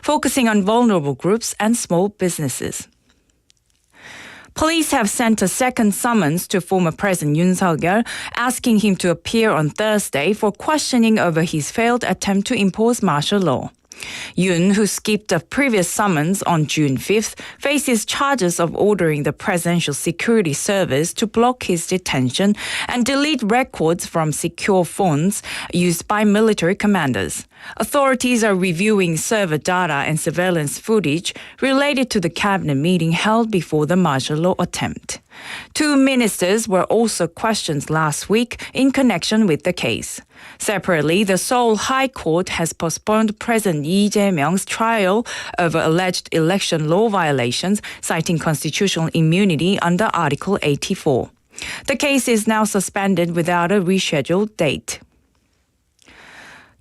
focusing on vulnerable groups and small businesses. Police have sent a second summons to former President Yoon Suk-yeol, asking him to appear on Thursday for questioning over his failed attempt to impose martial law. Yoon, who skipped a previous summons on June 5th, faces charges of ordering the Presidential Security Service to block his detention and delete records from secure phones used by military commanders. Authorities are reviewing server data and surveillance footage related to the cabinet meeting held before the martial law attempt. Two ministers were also questioned last week in connection with the case. Separately, the Seoul High Court has postponed President Lee Jae-myung's trial over alleged election law violations, citing constitutional immunity under Article 84. The case is now suspended without a rescheduled date.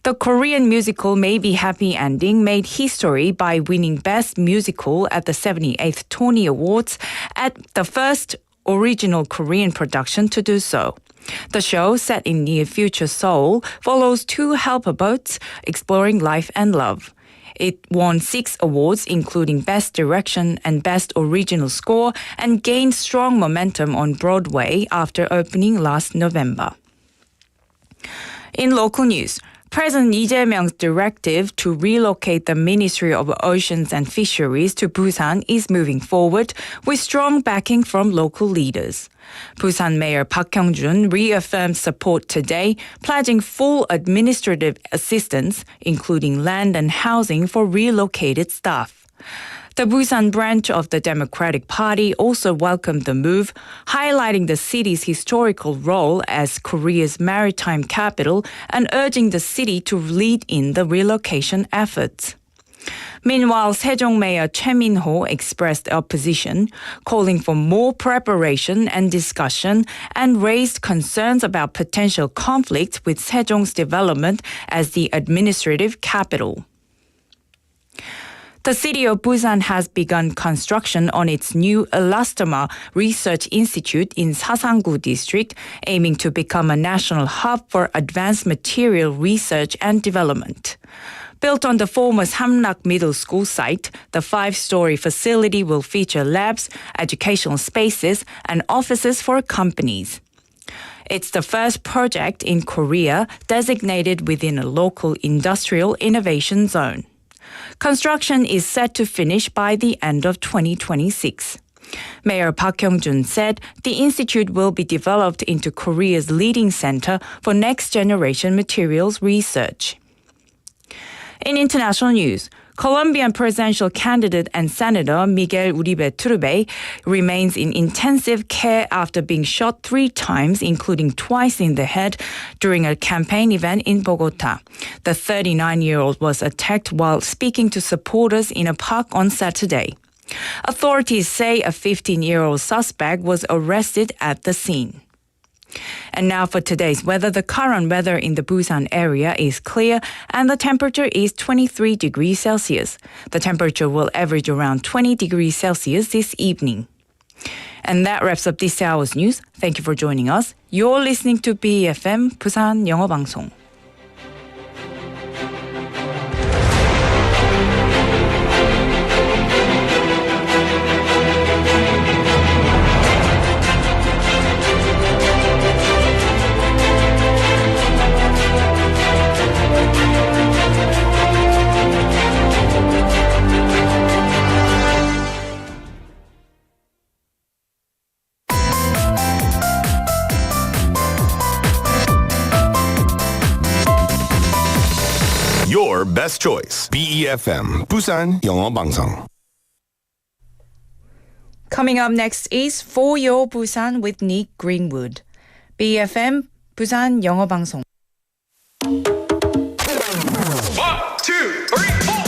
The Korean musical Maybe Happy Ending made history by winning Best Musical at the 78th Tony Awards, at the first original Korean production to do so. The show, set in near-future Seoul, follows two helper boats exploring life and love. It won 6 awards, including Best Direction and Best Original Score, and gained strong momentum on Broadway after opening last November. In local news, President Lee Jae-myung's directive to relocate the Ministry of Oceans and Fisheries to Busan is moving forward with strong backing from local leaders. Busan Mayor Park Hyung-jun reaffirmed support today, pledging full administrative assistance, including land and housing for relocated staff. The Busan branch of the Democratic Party also welcomed the move, highlighting the city's historical role as Korea's maritime capital and urging the city to lead in the relocation efforts. Meanwhile, Sejong Mayor Choi Min-ho expressed opposition, calling for more preparation and discussion, and raised concerns about potential conflict with Sejong's development as the administrative capital. The city of Busan has begun construction on its new Elastomer Research Institute in Sasan-gu district, aiming to become a national hub for advanced material research and development. Built on the former Samnak Middle School site, the 5-story facility will feature labs, educational spaces, and offices for companies. It's the first project in Korea designated within a local industrial innovation zone. Construction is set to finish by the end of 2026. Mayor Park Hyung-jun said the institute will be developed into Korea's leading center for next-generation materials research. In international news, Colombian presidential candidate and Senator Miguel Uribe Turbay remains in intensive care after being shot 3 times, including twice in the head, during a campaign event in Bogota. The 39-year-old was attacked while speaking to supporters in a park on Saturday. Authorities say a 15-year-old suspect was arrested at the scene. And now for today's weather. The current weather in the Busan area is clear and the temperature is 23 degrees Celsius. The temperature will average around 20 degrees Celsius this evening. And that wraps up this hour's news. Thank you for joining us. You're listening to BFM 부산영어방송. Your best choice. BEFM 부산영어방송. Coming up next is For Your Busan with Nick Greenwood. BFM 부산영어방송. 1, 2, 3, 4.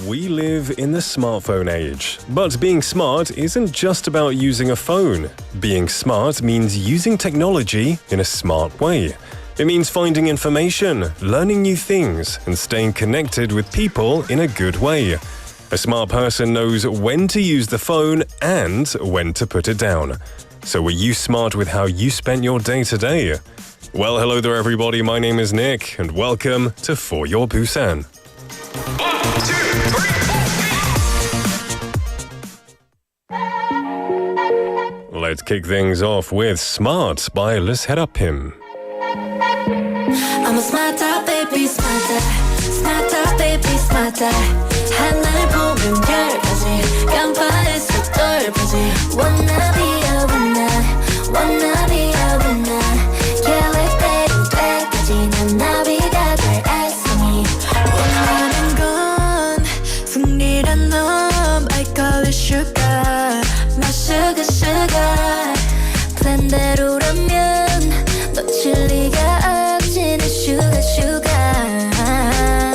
We live in the smartphone age, but being smart isn't just about using a phone. Being smart means using technology in a smart way. It means finding information, learning new things, and staying connected with people in a good way. A smart person knows when to use the phone and when to put it down. So were you smart with how you spent your day today? Well, hello there everybody, my name is Nick, and welcome to For Your Busan. 1, 2, 3, 4. Let's kick things off with Smart by 르세라핌. I'm a smarter baby smarter smarter baby smarter 하나를 보면 10가지 깜빡해서 덜퍼지 Wanna be a winner Wanna be a winner 계획대로 때까지 난 나비가 될 애송이 원하는 건 승리란 놈 I call it sugar My sugar sugar 플랜대로라면 놓칠 리가 없지 내 sugar sugar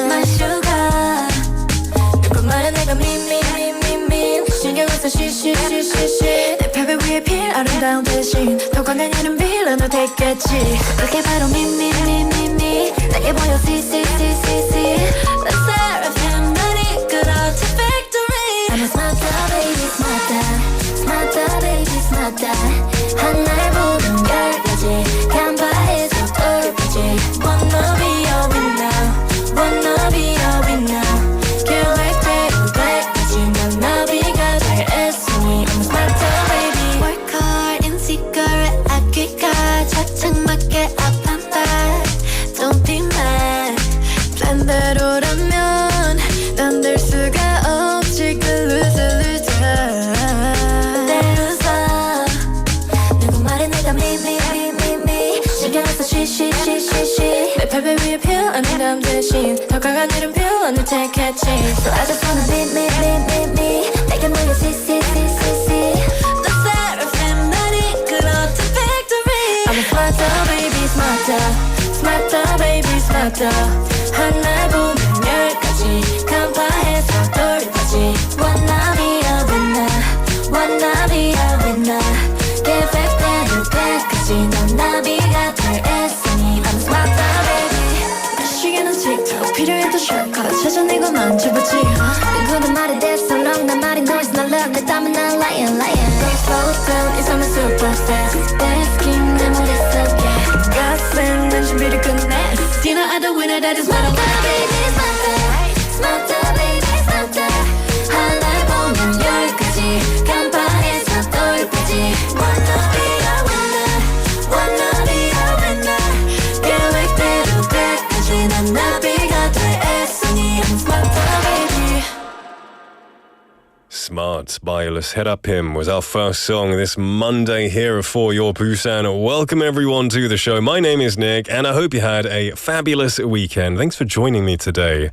My sugar 누구 말은 내가 미미미미미 신경을 써 쉬쉬쉬쉬쉬 내 벽을 위해 필 아름다운 대신 더 강한 이름 빌런을 택했지 그게 바로 미미미미미 내게 보여 see see see see see Let's seraphim 널 이끌어 to victory I'm a smarter baby smarter smarter baby smarter 하나를 보면 10가지 간파해서 돌파지 Wanna be a winner Wanna be a winner 계획대로 때까지 난 나비가 될 애송이 I'm a smarter baby Work hard, insecure, 아끼가 착착 맞게 up and back Don't be mad 플랜대로라면 난 될 수가 없지 그 loser loser 쉬쉬쉬쉬쉬 내 팔배 위에 필요한 대신 더 강한 이름 필요한을 택했지 So I just wanna me 내게 모여 see see see see see The seraphim 날 이끌어 to victory I'm a smarter baby smarter smarter baby smarter 하나를 보면 10가지 간파해서 돌파지 Wanna be a winner Wanna be a winner 계획대로 때까지 넌 나비가 될 애송이 I'm smarter baby 시계는 틱톡 필요해도 shortcut 찾아내고 만져보지 누구도 말이 됐어 long 난 말이 noise 난 love 내 땀은 난 lion lion Go slow down 이 삶은 super fast Dance king 내 머릿속에 가슴 난 준비를 끝내 Dinner at the winner that is smarter baby smarter smarter baby smarter 하나를 보면 10가지 간판에서 돌파지 Wanna be a winner Wanna be a winner 계획대로 때까지 난 나비가 될 애송이 I'm smarter baby Smart by 르세라핌 was our first song this Monday here for Your Busan. Welcome everyone to the show. My name is Nick and I hope you had a fabulous weekend. Thanks for joining me today.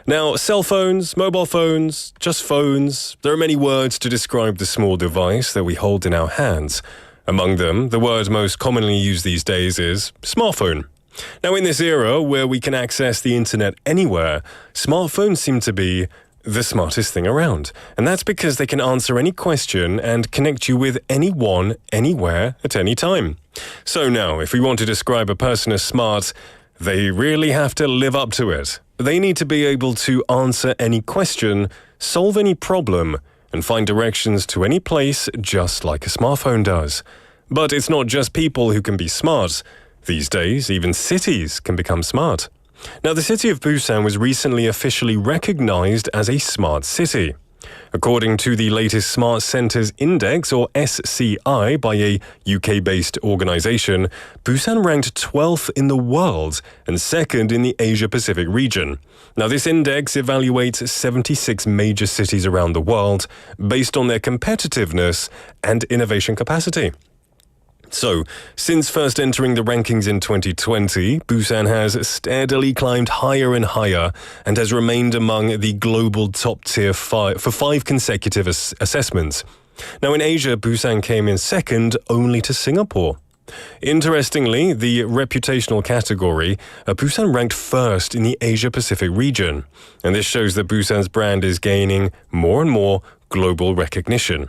Now, cell phones, mobile phones, just phones, there are many words to describe the small device that we hold in our hands. Among them, the word most commonly used these days is smartphone. Now, in this era where we can access the internet anywhere, smartphones seem to be the smartest thing around. And that's because they can answer any question and connect you with anyone, anywhere, at any time. So now, if we want to describe a person as smart, they really have to live up to it. They need to be able to answer any question, solve any problem, and find directions to any place just like a smartphone does. But it's not just people who can be smart. These days, even cities can become smart. Now, the city of Busan was recently officially recognized as a smart city. According to the latest Smart Centres Index, or SCI, by a UK-based organisation, Busan ranked 12th in the world and second in the Asia-Pacific region. Now, this index evaluates 76 major cities around the world based on their competitiveness and innovation capacity. So, since first entering the rankings in 2020, Busan has steadily climbed higher and higher and has remained among the global top tier for 5 consecutive assessments. Now, in Asia, Busan came in second only to Singapore. Interestingly, the reputational category, Busan ranked first in the Asia-Pacific region. And this shows that Busan's brand is gaining more and more global recognition.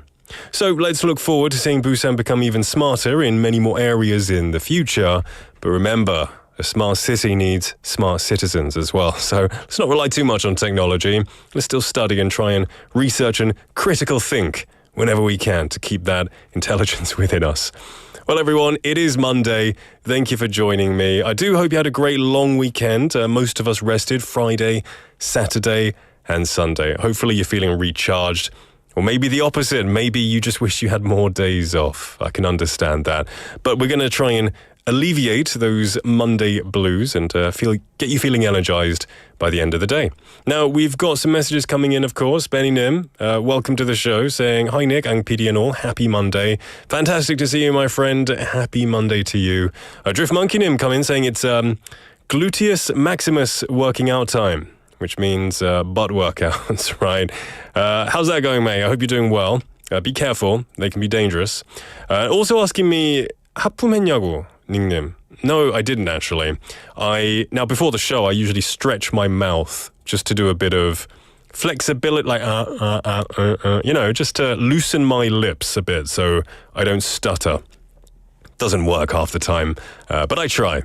So let's look forward to seeing Busan become even smarter in many more areas in the future. But remember, A smart city needs smart citizens as well. So let's not rely too much on technology. Let's still study and try and research and critical think whenever we can to keep that intelligence within us. Well, everyone, it is Monday. Thank you for joining me. I do hope you had a great long weekend. Most of us rested Friday, Saturday, and Sunday. Hopefully you're feeling recharged. Or maybe the opposite. Maybe you just wish you had more days off. I can understand that. But we're going to try and alleviate those Monday blues and get you feeling energized by the end of the day. Now, we've got some messages coming in, of course. Benny Nim, welcome to the show, saying, Hi Nick, Ang PD and all, happy Monday. Fantastic to see you, my friend. Happy Monday to you. Drift Monkey Nim come in saying it's gluteus maximus working out time, which means butt workouts, right? How's that going, mate? I hope you're doing well. Be careful. They can be dangerous. Also asking me, 하품했냐고, 닉님. No, I didn't actually. Now, before the show, I usually stretch my mouth just to do a bit of flexibility, like, just to loosen my lips a bit so I don't stutter. Doesn't work half the time, but I try.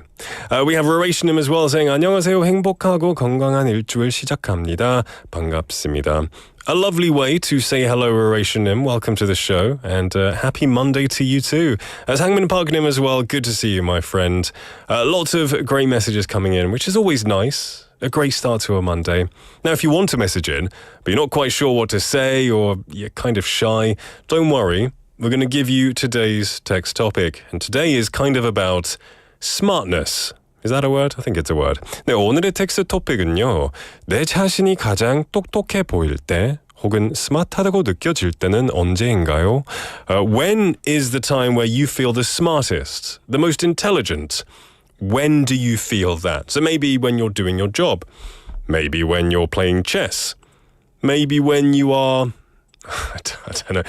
We have Rarationim as well saying 안녕하세요. 행복하고 건강한 일주일 시작합니다. 반갑습니다. A lovely way to say hello, Rarationim. Welcome to the show, and happy Monday to you too. Hangman Parknim as well. Good to see you, my friend. Lots of great messages coming in, which is always nice. A great start to a Monday. Now, if you want to message in, but you're not quite sure what to say or you're kind of shy, don't worry. We're going to give you today's text topic. And today is kind of about smartness. Is that a word? I think it's a word. 네, 오늘의 텍스트 토픽은요. 내 자신이 가장 똑똑해 보일 때 혹은 스마트하다고 느껴질 때는 언제인가요? When is the time where you feel the smartest, the most intelligent? When do you feel that? So maybe when you're doing your job. Maybe when you're playing chess. Maybe when you are... I don't know.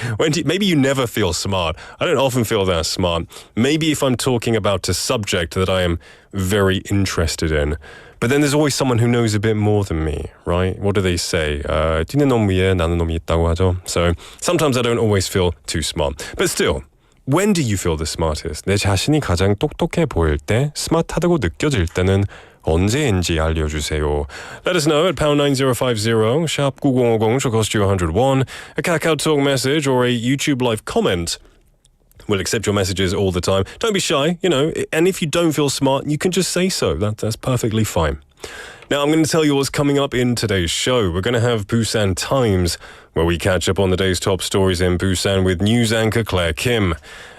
Maybe you never feel smart. I don't often feel that smart. Maybe if I'm talking about a subject that I am very interested in. But then there's always someone who knows a bit more than me, right? What do they say? 뛰는 놈 위에 나는 놈이 있다고 하죠. So sometimes I don't always feel too smart. But still, when do you feel the smartest? 내 자신이 가장 똑똑해 보일 때, 스마트하다고 느껴질 때는 언제인지 알려주세요. Let us know at pound 9050, sharp 9050, shall cost you 101. A Kakao Talk message or a YouTube live comment. We'll accept your messages all the time. Don't be shy, and if you don't feel smart, you can just say so. That's perfectly fine. Now, I'm going to tell you what's coming up in today's show. We're going to have Busan Times, where we catch up on the day's top stories in Busan with news anchor Claire Kim.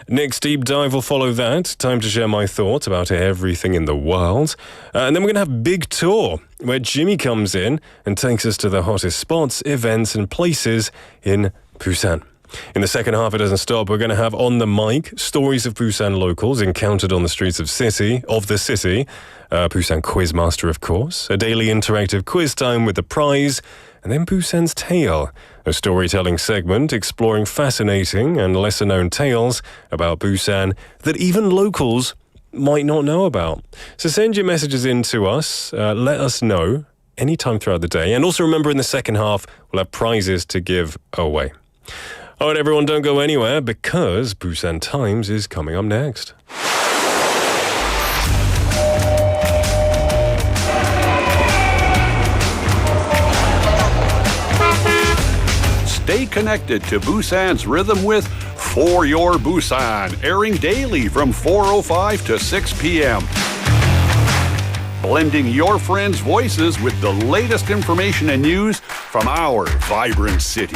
Nick's deep dive will follow that. Time to share my thoughts about everything in the world. And then we're going to have Big Tour, where Jimmy comes in and takes us to the hottest spots, events, and places in Busan. In the second half, it doesn't stop. We're going to have On the Mic, stories of Busan locals encountered on the streets of the city. Busan Quizmaster, of course. A daily interactive quiz time with the prize. And then Busan's Tale, a storytelling segment exploring fascinating and lesser-known tales about Busan that even locals might not know about. So send your messages in to us. Let us know anytime throughout the day. And also remember, in the second half, we'll have prizes to give away. All right, everyone, don't go anywhere because Busan Times is coming up next. Stay connected to Busan's rhythm with For Your Busan, airing daily from 4:05 to 6 p.m. Blending your friends' voices with the latest information and news from our vibrant city.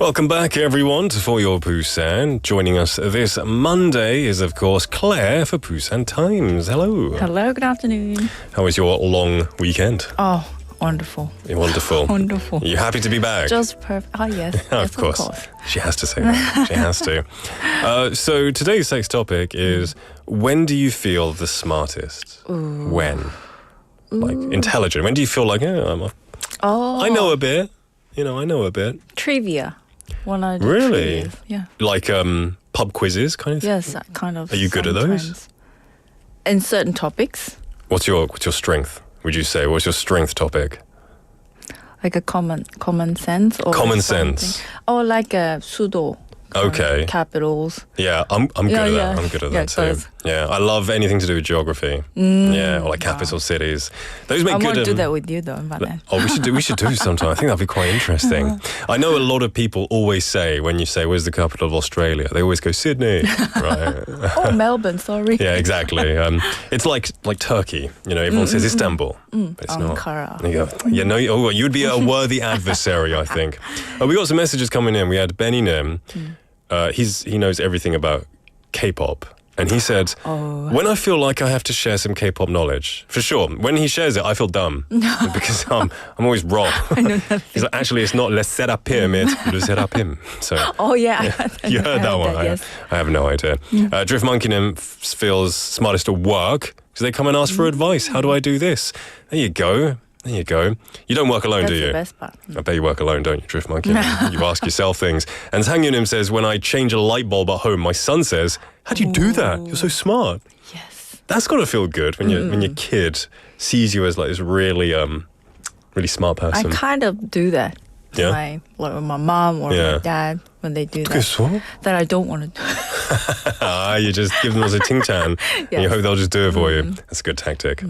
Welcome back, everyone, to For Your Busan. Joining us this Monday is, of course, Claire for Busan Times. Hello. Hello, good afternoon. How was your long weekend? Oh, wonderful. Wonderful. Wonderful. Are you happy to be back? Just perfect. Oh, yes. Of course. She has to say that. She has to. So today's sex topic is, when do you feel the smartest? Ooh. When? Like, intelligent. When do you feel like, I know a bit. I know a bit. Trivia. When I do really? trivias. Yeah. Like pub quizzes kind of? Yes, kind of. Are you good at those? sometimes. In certain topics, What's your strength? Would you say? What's your strength topic? like a common sense or Common something. sense. Or like a sudo. Okay. Capitals. Yeah, I'm good at that. yeah. I'm good at Yeah, that too. close. Yeah, I love anything to do with geography. Yeah, or like capital cities. Those make I good. want to do that with you though, Valen. Oh, we should do sometime. I think that'd be quite interesting. I know a lot of people always say when you say where's the capital of Australia, they always go Sydney. Right. Oh, Melbourne, sorry. Yeah, exactly. It's like Turkey. You know, everyone says Istanbul, but it's not. Ankara. You go, yeah, no, you'd be a worthy adversary, I think. We got some messages coming in. We had Benny Nim. He knows everything about K-pop. And he said, when I feel like I have to share some K-pop knowledge, for sure. When he shares it, I feel dumb because I'm always wrong. I know that. He's like, actually, it's not le serapim, it's le serapim. So Oh yeah. you heard that one. Yes. I have no idea. Drift Monkey feels smartest at work because they come and ask for advice. How do I do this? There you go. There you go. You don't work alone, That's do you? the best part. I bet you work alone, don't you, Drift Monkey? You ask yourself things. And Sang Yunim says, when I change a light bulb at home, my son says, how do you do that? You're so smart. Yes. That's got to feel good when your kid sees you as like this really smart I person. kind of do that. to Yeah? my mom or Yeah. my dad when they do that. 그래서? That I don't want to do. You just give them as a ting-tan and you Yes. hope they'll just do it for you. That's a good tactic.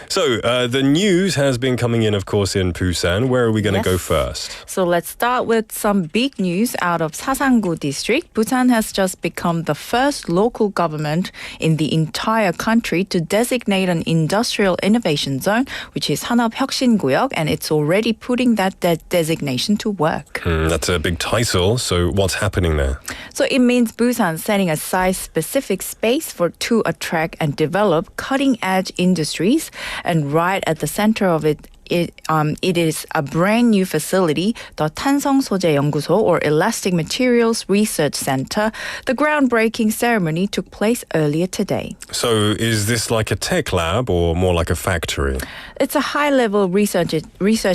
So the news has been coming in, of course, in Busan. Where are we going to go Yes. first? So let's start with some big news out of Sasangu district. Busan has just become the first local government in the entire country to designate an industrial innovation zone, which is 산업혁신구역, and it's already putting that designation to work. That's a big title. So what's happening there? So it means Busan setting aside specific space to attract and develop cutting-edge industries, and right at the center of it is a brand new facility, the 탄성소재연구소 or Elastic Materials Research Center. The groundbreaking ceremony took place earlier today. So is this like a tech lab or more like a factory? It's a high-level research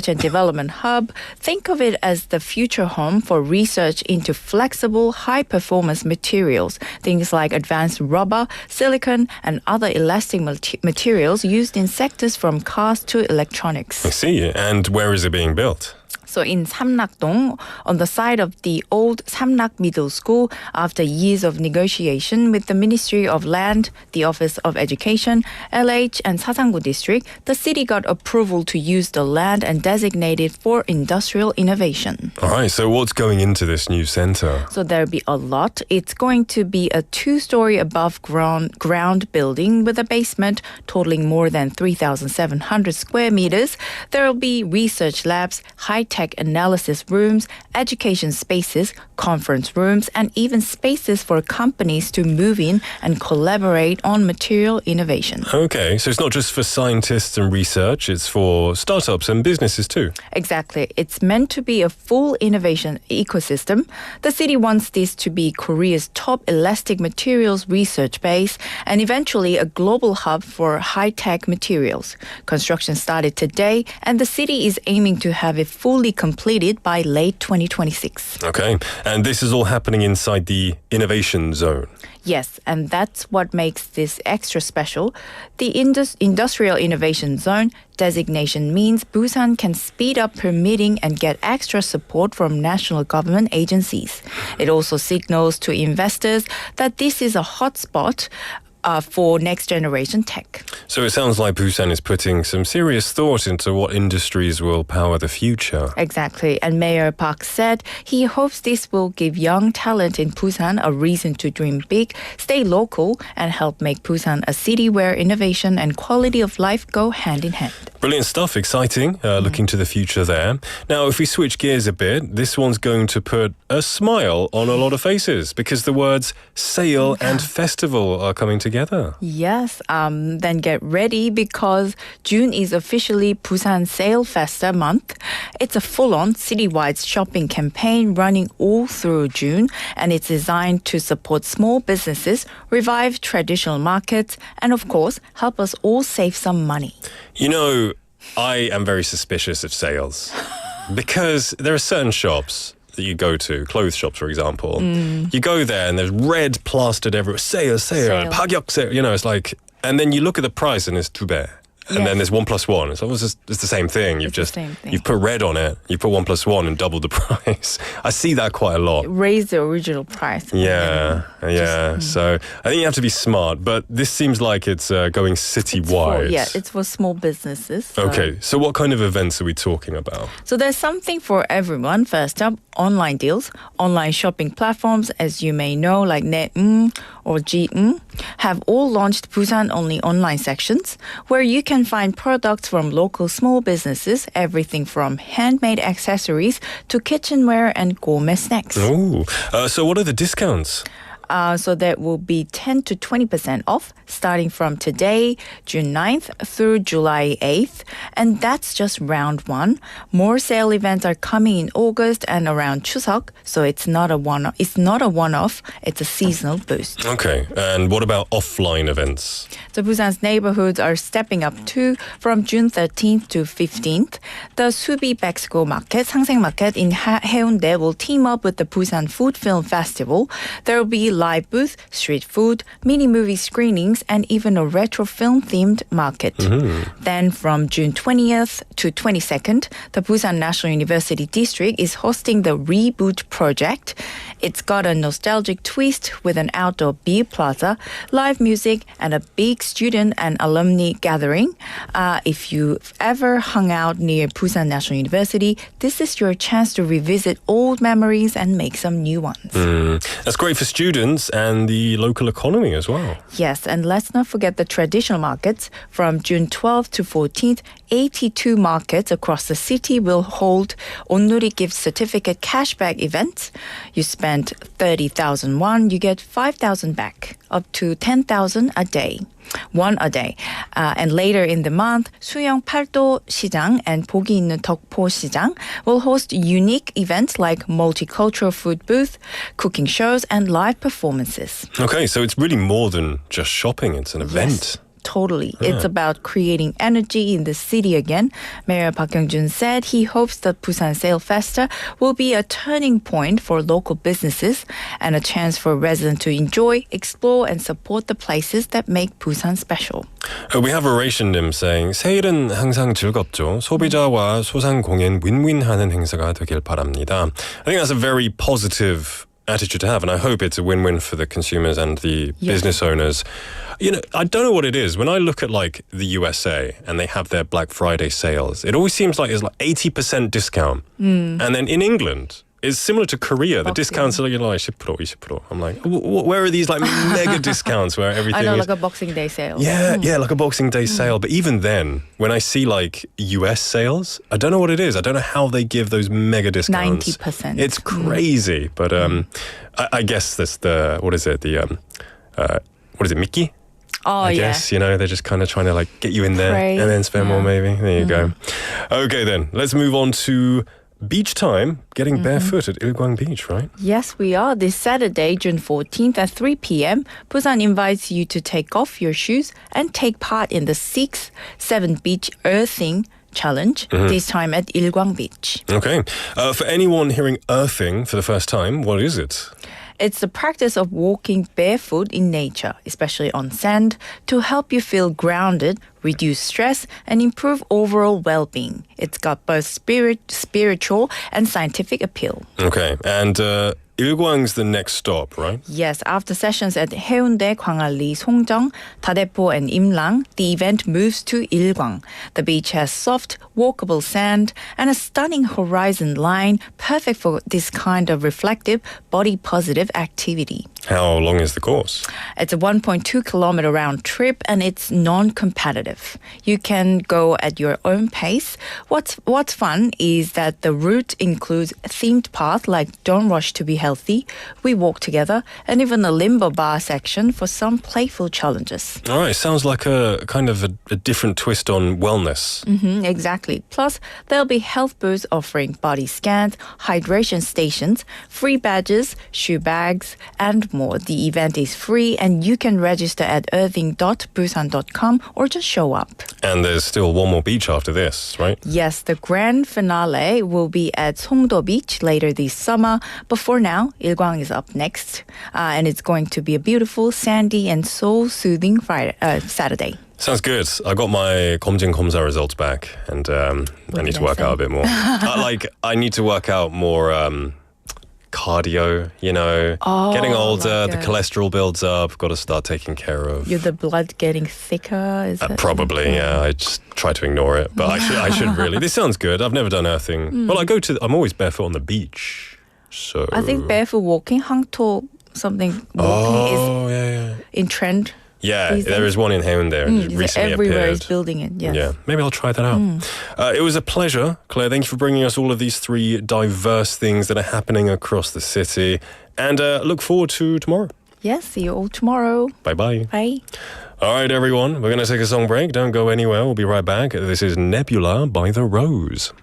and development hub. Think of it as the future home for research into flexible, high-performance materials, things like advanced rubber, silicon, and other elastic materials used in sectors from cars to electronics. I see. And where is it being built? So in Samnakdong, on the site of the old Samnak Middle School, after years of negotiation with the Ministry of Land, the Office of Education, LH, and Sasangu District, the city got approval to use the land and designate it for industrial innovation. All right. So what's going into this new center? So there'll be a lot. It's going to be a 2-story above ground building with a basement totaling more than 3,700 square meters. There'll be research labs, high-tech analysis rooms, education spaces, conference rooms, and even spaces for companies to move in and collaborate on material innovation. Okay. So it's not just for scientists and research, it's for startups and businesses too. Exactly. It's meant to be a full innovation ecosystem. The city wants this to be Korea's top elastic materials research base and eventually a global hub for high-tech materials. Construction started today, and the city is aiming to have it fully completed by late 2026. Okay. And this is all happening inside the innovation zone. Yes, and that's what makes this extra special. The Industrial Innovation Zone designation means Busan can speed up permitting and get extra support from national government agencies. It also signals to investors that this is a hotspot for next generation tech. So it sounds like Busan is putting some serious thought into what industries will power the future. Exactly. And Mayor Park said he hopes this will give young talent in Busan a reason to dream big, stay local, and help make Busan a city where innovation and quality of life go hand in hand. Brilliant stuff, exciting, looking to the future there. Now, if we switch gears a bit, this one's going to put a smile on a lot of faces because the words sale and festival are coming together. Yes, then get ready because June is officially Busan Sale Festa month. It's a full-on citywide shopping campaign running all through June, and it's designed to support small businesses, revive traditional markets, and of course, help us all save some money. You know, I am very suspicious of sales because there are certain shops that you go to, clothes shops, for example. You go there and there's red plastered everywhere. Sale. Sale. 파격 sale. You know, it's like, And then you look at the price and it's 2배. And then there's 1 + 1. It's almost it's the same thing. You've It's the same thing. you've put red on it. You put 1 + 1 and double the price. I see that quite a lot. Raise the original price. Yeah. So I think you have to be smart, but this seems like it's going citywide. It's for small businesses. So. Okay, so what kind of events are we talking about? So there's something for everyone. First up, online deals. Online shopping platforms, as you may know, like 내 or G have all launched Busan-only online sections where you can find products from local small businesses, everything from handmade accessories to kitchenware and gourmet snacks. Oh, so what are the discounts? So that will be 10 to 20% off starting from today, June 9th through July 8th. And that's just round one. More sale events are coming in August and around Chuseok. So it's not a one-off. It's a seasonal boost. Okay, and what about offline events? So Busan's neighborhoods are stepping up too. From June 13th to 15th, the Subi Mexico Market, 상생 Market in Haeundae will team up with the Busan Food Film Festival. There will be live booth, street food, mini movie screenings, and even a retro film themed market. Then from June 20th to 22nd, the Busan National University District is hosting the Reboot Project. It's got a nostalgic twist with an outdoor beer plaza, live music, and a big student and alumni gathering. If you've ever hung out near Busan National University, this is your chance to revisit old memories and make some new ones. That's great for students and the local economy as well. Yes, and let's not forget the traditional markets. From June 12th to 14th, 82 markets across the city will hold onnuri gift certificate cashback events. You spend 30,000 won, you get 5,000 back, up to 10,000 a day. One a day. And later in the month, 수영 팔도 시장 and 보기 있는 덕포 시장 will host unique events like multicultural food booth, cooking shows, and live performances. Okay, so it's really more than just shopping. It's an event. Totally. It's about creating energy in the city again. Mayor Park Kyung-jun said he hopes that Busan Sale Festa will be a turning point for local businesses and a chance for residents to enjoy, explore, and support the places that make Busan special. We have a Ration-님 saying 세일은 항상 즐겁죠. 소비자와 소상공인 윈윈하는 행사가 되길 바랍니다. I think that's a very positive attitude to have, and I hope it's a win-win for the consumers and the business owners. You know, I don't know what it is. When I look at like the USA and they have their Black Friday sales, it always seems like it's like 80% discount. And then in England, it's similar to Korea. The discounts are like 10%, 20%. I'm like, where are these like mega discounts where everything I know, is... like a Boxing Day sale. Yeah, like a Boxing Day sale. But even then, when I see like US sales, I don't know what it is. I don't know how they give those mega discounts. 90%. It's crazy. But I guess that's the, what is it, Mickey? Oh, I guess, you know, they're just kind of trying to like get you in there and then spend more maybe. There you go. Okay then, let's move on to beach time, getting barefoot at Ilgwang Beach, right? Yes, we are. This Saturday, June 14th at 3 p.m., Busan invites you to take off your shoes and take part in the 6-7 beach earthing challenge, this time at Ilgwang Beach. Okay. For anyone hearing earthing for the first time, what is it? It's the practice of walking barefoot in nature, especially on sand, to help you feel grounded, reduce stress, and improve overall well-being. It's got both spiritual and scientific appeal. Okay. And Ilgwang's the next stop, right? Yes, after sessions at Haeundae, Gwangalli, Songjeong, Dadaepo, and Imlang, the event moves to Ilgwang. The beach has soft, walkable sand and a stunning horizon line, perfect for this kind of reflective, body-positive activity. How long is the course? It's a 1.2 kilometer round trip and it's non-competitive. You can go at your own pace. What's fun is that the route includes a themed path like Don't Rush to Be Healthy, We Walk Together, and even a limbo bar section for some playful challenges. All right, sounds like a kind of a different twist on wellness. Exactly. Plus, there'll be health booths offering body scans, hydration stations, free badges, shoe bags, and more. The event is free and you can register at earthing.busan.com or just show up. And there's still one more beach after this, right? Yes, the grand finale will be at Songdo Beach later this summer, but for now, now. Ilgwang is up next. And it's going to be a beautiful, sandy, and soul-soothing Saturday. Sounds good. I got my 검진 검사 results back, and I need to work out a bit more. I need to work out more cardio, you know. Getting older, the cholesterol builds up, got to start taking care of. The blood getting thicker? Is that probably, yeah. I just try to ignore it, but I should really. This sounds good. I've never done earthing. Well, I'm always barefoot on the beach, so. I think barefoot walking, hangto something walking is in trend. Yeah, there is one in Haeundae. Recently everywhere appeared. is building it. Yes. Yeah, maybe I'll try that out. It was a pleasure, Claire. Thank you for bringing us all of these three diverse things that are happening across the city. And look forward to tomorrow. Yes, see you all tomorrow. Bye-bye. Bye. All right, everyone. We're going to take a song break. Don't go anywhere. We'll be right back. This is Nebula by The Rose.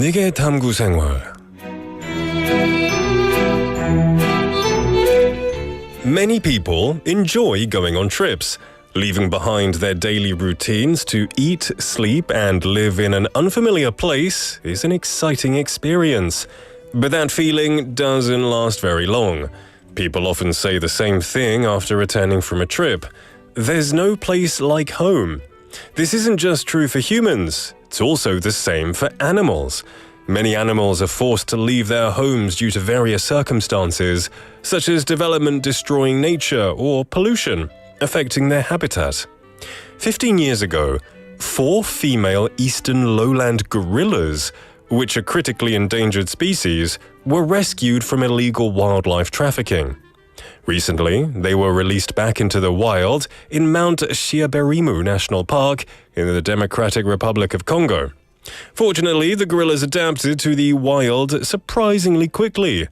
니게 탐구생활. Many people enjoy going on trips, leaving behind their daily routines to eat, sleep, and live in an unfamiliar place is an exciting experience. But that feeling doesn't last very long. People often say the same thing after returning from a trip. There's no place like home. This isn't just true for humans, it's also the same for animals. Many animals are forced to leave their homes due to various circumstances, such as development destroying nature or pollution, affecting their habitat. 15 years ago, 4 female eastern lowland gorillas which are critically endangered species, were rescued from illegal wildlife trafficking. Recently, they were released back into the wild in Mount Shiaberimu National Park in the Democratic Republic of Congo. Fortunately, the gorillas adapted to the wild surprisingly quickly,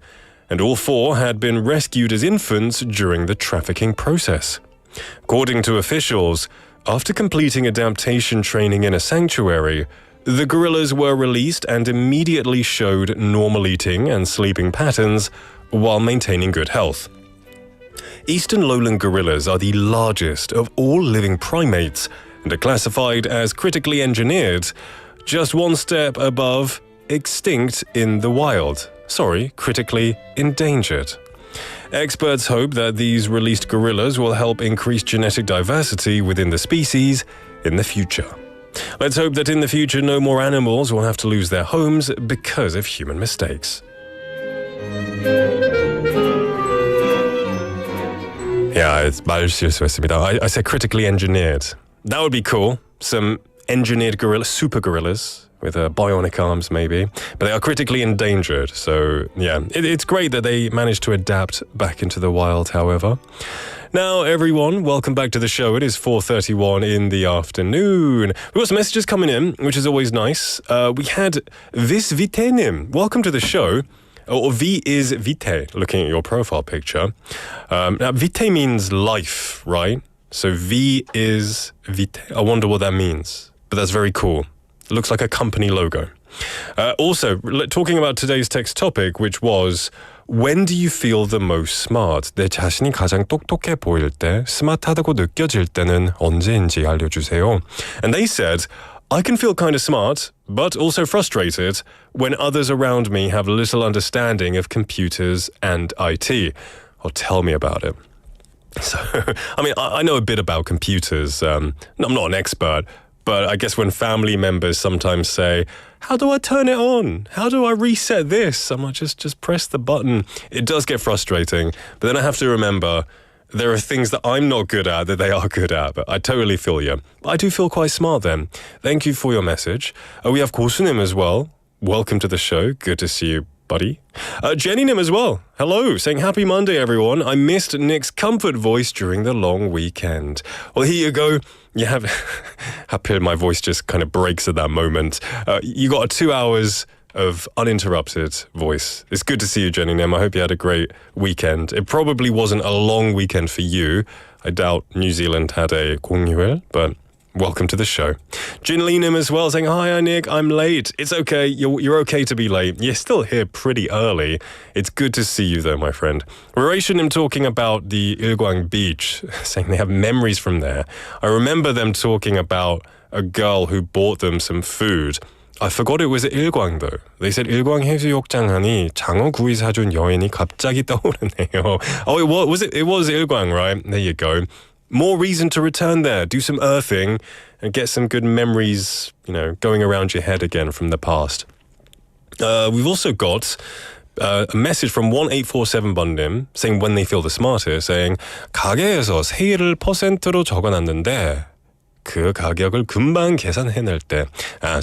and all 4 had been rescued as infants during the trafficking process. According to officials, after completing adaptation training in a sanctuary, the gorillas were released and immediately showed normal eating and sleeping patterns while maintaining good health. Eastern lowland gorillas are the largest of all living primates and are classified as critically engineered, just one step above extinct in the wild. Critically endangered. Experts hope that these released gorillas will help increase genetic diversity within the species in the future. Let's hope that in the future no more animals will have to lose their homes because of human mistakes. Yeah, it's 말실수했습니다. I said critically engineered. That would be cool. Some engineered gorillas, super gorillas with bionic arms maybe, but they are critically endangered. So yeah, it's great that they managed to adapt back into the wild, however. Now, everyone, welcome back to the show. It is 4:31 in the afternoon. We've got some messages coming in, which is always nice. We had Visvitenim. Welcome to the show. Or V is Vite, looking at your profile picture. Now, Vite means life, right? So V is Vite. I wonder what that means. But that's very cool. It looks like a company logo. Also, talking about today's text topic, which was, when do you feel the most smart? 내 자신이 가장 똑똑해 보일 때, 스마트하다고 느껴질 때는 언제인지 알려주세요. And they said, I can feel kind of smart, but also frustrated when others around me have little understanding of computers and IT. Oh, tell me about it. So, I mean, I know a bit about computers. I'm not an expert, but I guess when family members sometimes say, how do I turn it on? How do I reset this? I'm like, just press the button. It does get frustrating, but then I have to remember there are things that I'm not good at that they are good at, but I totally feel you. I do feel quite smart then. Thank you for your message. We have Kosunim as well. Welcome to the show. Good to see you, buddy. Jenny Nim as well. Hello, saying happy Monday, everyone. I missed Nick's comfort voice during the long weekend. Well, here you go. You have... Happy my voice just kind of breaks at that moment. You got 2 hours of uninterrupted voice. It's good to see you, Jenny Nim. I hope you had a great weekend. It probably wasn't a long weekend for you. I doubt New Zealand had a 공휴일, but welcome to the show. Jin Lee Nim as well, saying, hi, Nick, I'm late. It's okay. You're okay to be late. You're still here pretty early. It's good to see you, though, my friend. Ration Nim talking about the Ilgwang beach, saying they have memories from there. I remember them talking about a girl who bought them some food. I forgot it was at 일광 though. They said 일광 해수욕장 하니 장어구이 사준 여인이 갑자기 떠오르네요. Oh, it was 일광, right? There you go. More reason to return there, do some earthing, and get some good memories, going around your head again from the past. We've also got a message from 1847번님 saying when they feel the smartest, saying 가게에서 세일을 %로 적어놨는데 그 가격을 금방 계산해낼 때.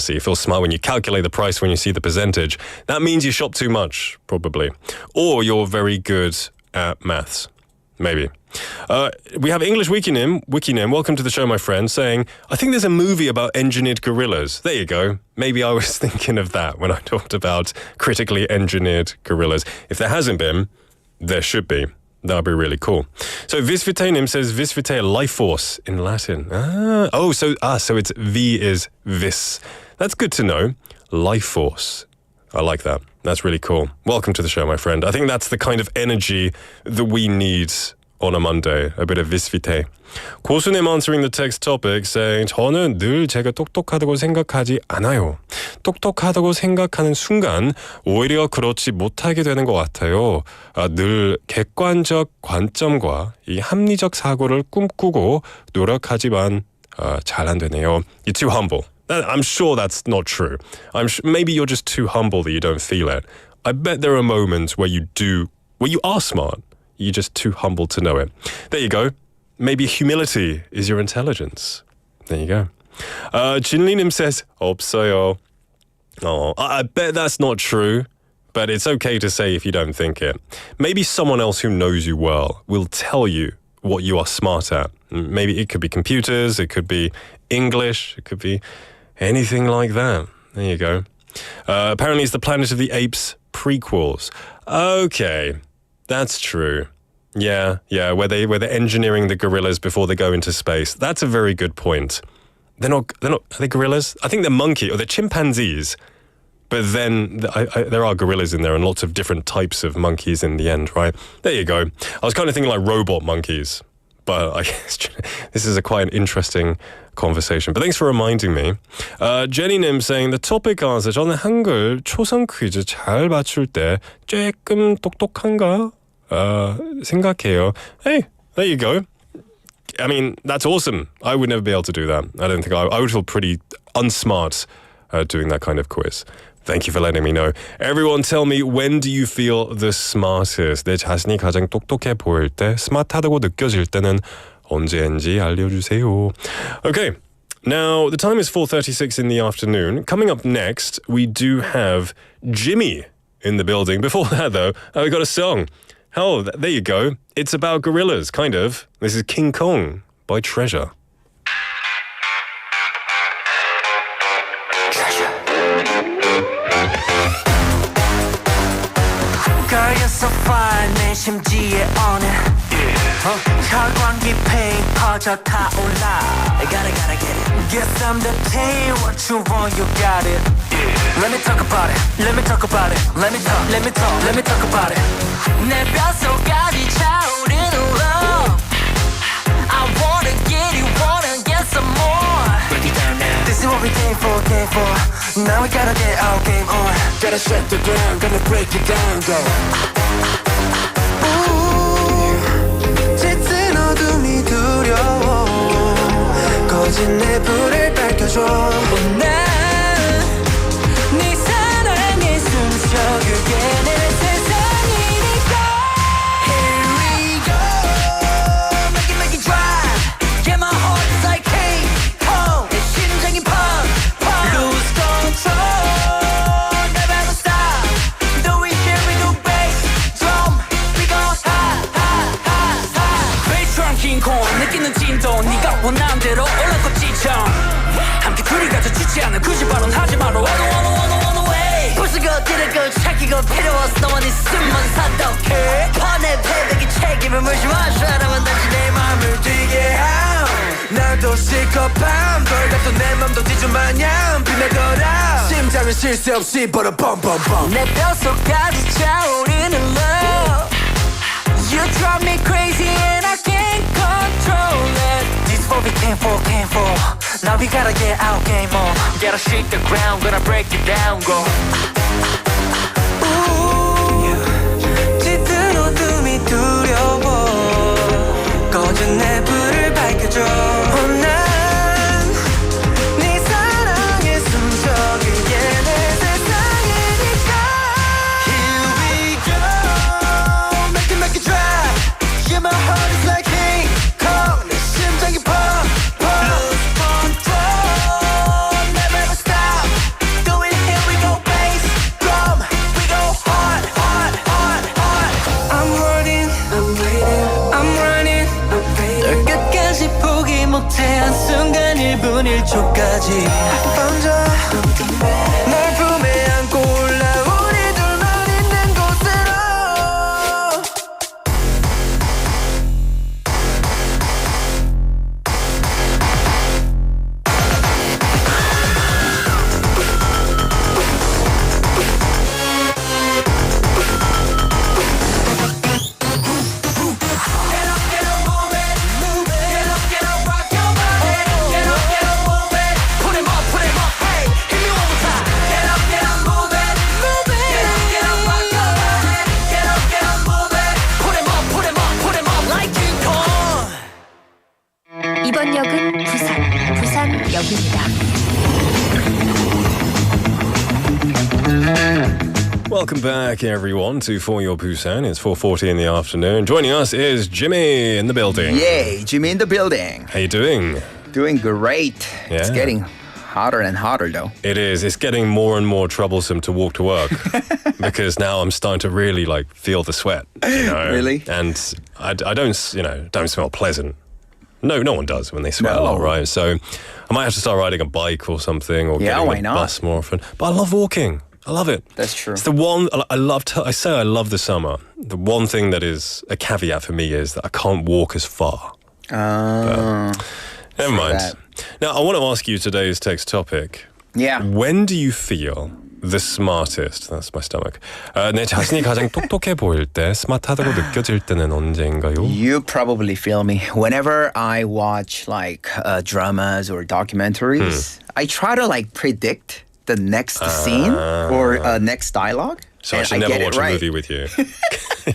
So you feel smart when you calculate the price when you see the percentage. That means you shop too much, probably. Or you're very good at maths. Maybe. We have English Wikinim. Welcome to the show, my friend, saying, I think there's a movie about engineered gorillas. There you go. Maybe I was thinking of that when I talked about critically engineered gorillas. If there hasn't been, there should be. That would be really cool. So Visvitenim says Visvite, life force in Latin. So it's V is vis. That's good to know. Life force. I like that. That's really cool. Welcome to the show, my friend. I think that's the kind of energy that we need on a Monday. A bit of Visvite. 고수님 answering the text topic saying 저는 늘 제가 똑똑하다고 생각하지 않아요. 똑똑하다고 생각하는 순간 오히려 그렇지 못하게 되는 것 같아요. 늘 객관적 관점과 이 합리적 사고를 꿈꾸고 노력하지만 잘 안 되네요. You're too humble. I'm sure that's not true. Maybe you're just too humble that you don't feel it. I bet there are moments where you are smart. You're just too humble to know it. There you go. Maybe humility is your intelligence. There you go. Jinlinim says, 없어요. Oh, I bet that's not true. But it's okay to say if you don't think it. Maybe someone else who knows you well will tell you what you are smart at. Maybe it could be computers, it could be English, it could be anything like that. There you go. Apparently it's the Planet of the Apes prequels. Okay, that's true. Yeah, where they're engineering the gorillas before they go into space. That's a very good point. They're not, are they gorillas? I think they're monkey or they're chimpanzees. But then there are gorillas in there and lots of different types of monkeys in the end, right? There you go. I was kind of thinking like robot monkeys. But I guess this is quite an interesting conversation. But thanks for reminding me. Jenny님 saying the topic answer. 저는 한글 초성 퀴즈 잘 맞출 때 조금 똑똑한가 생각해요. Hey, there you go. I mean, that's awesome. I would never be able to do that. I don't think I would feel pretty unsmart doing that kind of quiz. Thank you for letting me know. Everyone tell me, when do you feel the smartest? 내 자신이 가장 똑똑해 보일 때, 스마트하다고 느껴질 때는 언제인지 알려주세요. Okay, now the time is 4:36 in the afternoon. Coming up next, we do have Jimmy in the building. Before that, though, we got a song. Oh, there you go. It's about gorillas, kind of. This is King Kong by Treasure. Girl, you're so fine, 내 심지에 오늘 혈관 깊이 퍼져 타올라 I gotta get it Guess I'm the tea, what you want, you got it Let me talk about it, let me talk about it Let me talk about it 내 뼛속까지 차오르는 love I wanna get you, wanna get some more Break it down now This is what we came for Now we gotta get our game on Gotta shut the ground, gonna break it down, go 짙은 어둠이 두려워 꺼진 내 불을 밝혀줘 난 네 사랑에 숨쉬어 그게 내 세상이니까 Here we go Make it drive Yeah, my heart is like King Kong 내 심장이 pump Lose control Never ever stop Do it here we go bass drum We go high Bassdrum King Kong 느끼는 진동 네가 원하는 대로 올라고 지쳐 함께 둘이 가져 지치 않아 굳이 발언하지 마라 I don't wanna wait 부수고 찌르고 찾기고 필요 없어 너만 있으면 사독해 번의 패백이 책임을 물지 마 사람은 다시 내 맘을 뛰게 함 나도 실컷 밤돌다 또 내 맘도 뒤좀 마냥 빛나더라 심장은 쉴 새 없이 벌어 뻔뻔뻔 내 뼛속까지 차오르는 love You drive me crazy and I can't control it This is what we came for Now we gotta get our game on Gotta shake the ground, gonna break it down, go 짙은 어둠이 두려워 꺼진 내 불을 밝혀줘 난 네 사랑에 숨쉬어 그게 내 세상이니까 Here we go Make it drive Yeah, my heart is like King Kong 내 심장이 pump Lose control Never ever stop Do it here we go bass drum We go hard I'm running I'm waiting I'm running I'm waiting 널 끝까지 포기 못해 한순간 1분 1초까지 먼저 널 품에 안고 올라 우리 둘만 있는 곳으로 이번 역은 부산역입니다. Welcome back, everyone, to For Your Busan. It's 4:40 in the afternoon. Joining us is Jimmy in the building. Yay, Jimmy in the building. How you doing? Doing great. It's Yeah. getting hotter and hotter though. It is. It's getting more and more troublesome to walk to work because now I'm starting to really like feel the sweat. Really? And I don't smell pleasant. No one does when they sweat a lot, right? So I might have to start riding a bike or something, or getting why a not? bus more often. But I love walking. I love it. That's true. It's the one I love. I say I love the summer. The one thing that is a caveat for me is that I can't walk as far. Never mind. that. Now I want to ask you today's text topic. Yeah. When do you feel the smartest? That's my stomach. 내 자신이 가장 똑똑해 보일 때, 스마트하다고 느껴질 때는 언제인가요? You probably feel me. Whenever I watch like dramas or documentaries, I try to like predict the next scene or next dialogue. So I should never watch a movie with you.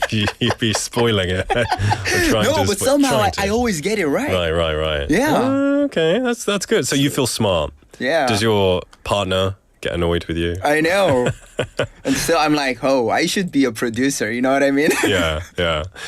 You'd be spoiling it. No, but somehow I always get it right. Right. Yeah. Okay, that's good. So you feel smart. Yeah. Does your partner get annoyed with you? I know. And so I'm like, oh, I should be a producer. You know what I mean? Yeah.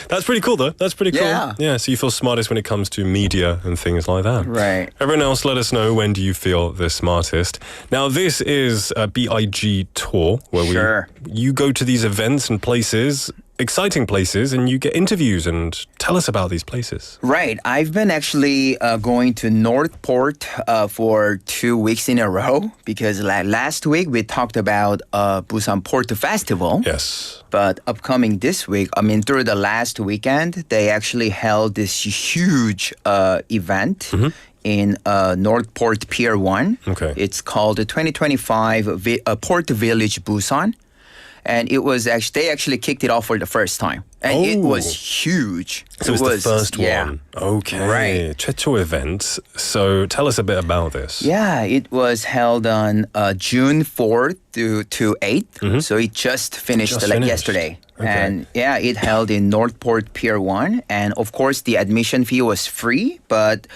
That's pretty cool, though. That's pretty cool. Yeah. So you feel smartest when it comes to media and things like that. Right. Everyone else, let us know, when do you feel the smartest? Now, this is a B.I.G tour where you go to these events and places, exciting places, and you get interviews and tell us about these places. Right. I've been actually going to Northport for 2 weeks in a row because last week we talked about Busan Port Festival. Yes. But upcoming this week, through the last weekend, they actually held this huge event in Northport Pier 1. Okay. It's called the 2025 Port Village Busan. And it was they actually kicked it off for the first time. And it was huge. So it was the first one. Okay. Right. 최초 event. So tell us a bit about this. Yeah, it was held on June 4th to 8th. So it just finished yesterday. Okay. And it held in Northport Pier 1. And of course, the admission fee was free. But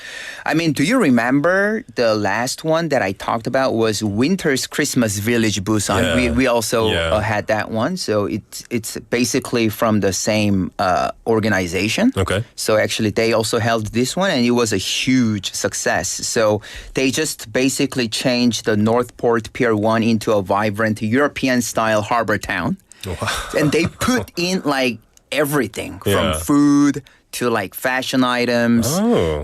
do you remember the last one that I talked about was Winter's Christmas Village Busan? Yeah. We also had that one. So it's basically from the same organization. Okay. So actually, they also held this one, and it was a huge success. So they just basically changed the Northport Pier 1 into a vibrant European-style harbor town. Wow. And they put in like everything from food to like fashion items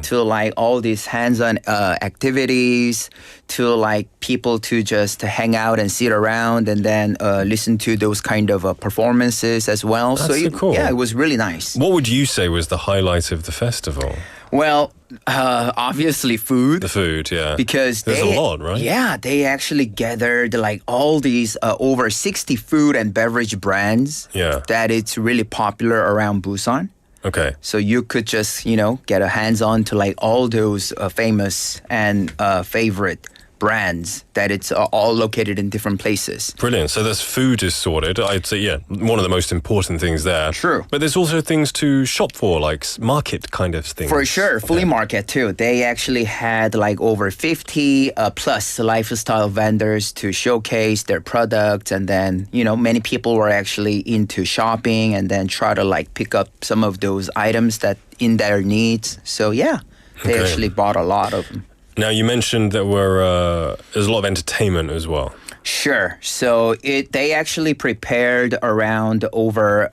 to like all these hands-on activities to like people to just hang out and sit around and then listen to those kind of performances as well. That's so cool. Yeah, it was really nice. What would you say was the highlight of the festival? Well, obviously food. The food, yeah. Because there's a lot, right? Yeah, they actually gathered like all these over 60 food and beverage brands that it's really popular around Busan. Okay. So you could just, get a hands-on to like all those famous and favorite brands that it's all located in different places. Brilliant. So this food is sorted. I'd say, one of the most important things there. True. But there's also things to shop for, like market kind of things. For sure. Flea market too. They actually had like over 50 plus lifestyle vendors to showcase their products. And then, many people were actually into shopping and then try to like pick up some of those items that in their needs. So they actually bought a lot of them. Now, you mentioned that there's a lot of entertainment as well. Sure. So they actually prepared around over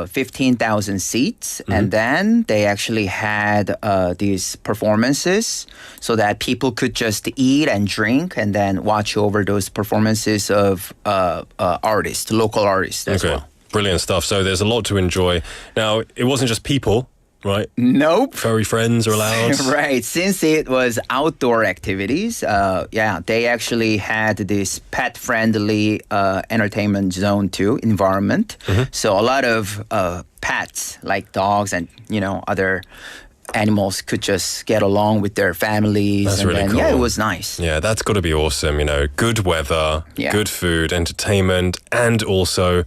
15,000 seats. And then they actually had these performances so that people could just eat and drink and then watch over those performances of artists, local artists as well. Brilliant stuff. So there's a lot to enjoy. Now, it wasn't just people. Right? Nope. Furry friends are allowed. Right. Since it was outdoor activities, they actually had this pet-friendly entertainment zone too, environment. So a lot of pets, like dogs and, other animals could just get along with their families. That's really cool. Yeah, it was nice. Yeah, that's got to be awesome. Good weather, good food, entertainment, and also,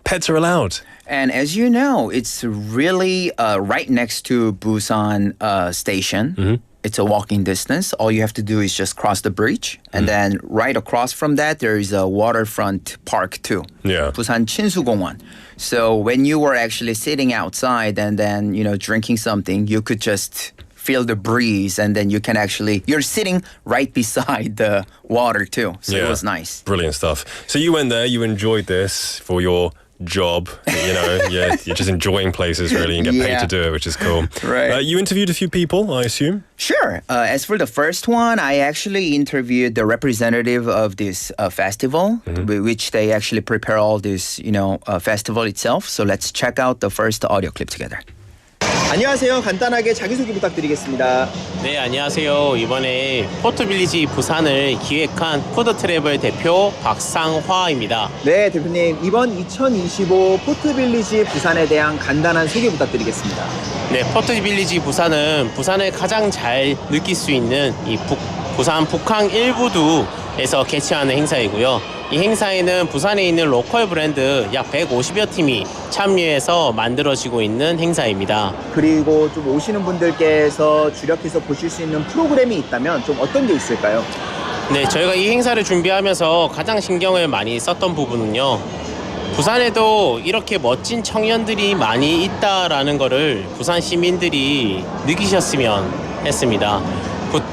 pets are allowed. And as you know, it's really right next to Busan Station. It's a walking distance. All you have to do is just cross the bridge. And then right across from that, there is a waterfront park too. Yeah. Busan Chinsu공원. So when you were actually sitting outside and then, drinking something, you could just feel the breeze, and then you're sitting right beside the water too. So it was nice. Brilliant stuff. So you went there, you enjoyed this for your job, you're just enjoying places really and get paid to do it, which is cool. Right. You interviewed a few people, I assume? Sure. As for the first one, I actually interviewed the representative of this festival, which they actually prepare all this, festival itself. So let's check out the first audio clip together. 안녕하세요. 간단하게 자기소개 부탁드리겠습니다. 네, 안녕하세요. 이번에 포트빌리지 부산을 기획한 푸드트래블 대표 박상화입니다. 네, 대표님. 이번 2025 포트빌리지 부산에 대한 간단한 소개 부탁드리겠습니다. 네, 포트빌리지 부산은 부산을 가장 잘 느낄 수 있는 이 부산 북항 1부두에서 개최하는 행사이고요. 이 행사에는 부산에 있는 로컬 브랜드 약 150여 팀이 참여해서 만들어지고 있는 행사입니다. 그리고 좀 오시는 분들께서 주력해서 보실 수 있는 프로그램이 있다면 좀 어떤 게 있을까요? 네, 저희가 이 행사를 준비하면서 가장 신경을 많이 썼던 부분은요. 부산에도 이렇게 멋진 청년들이 많이 있다라는 거를 부산 시민들이 느끼셨으면 했습니다.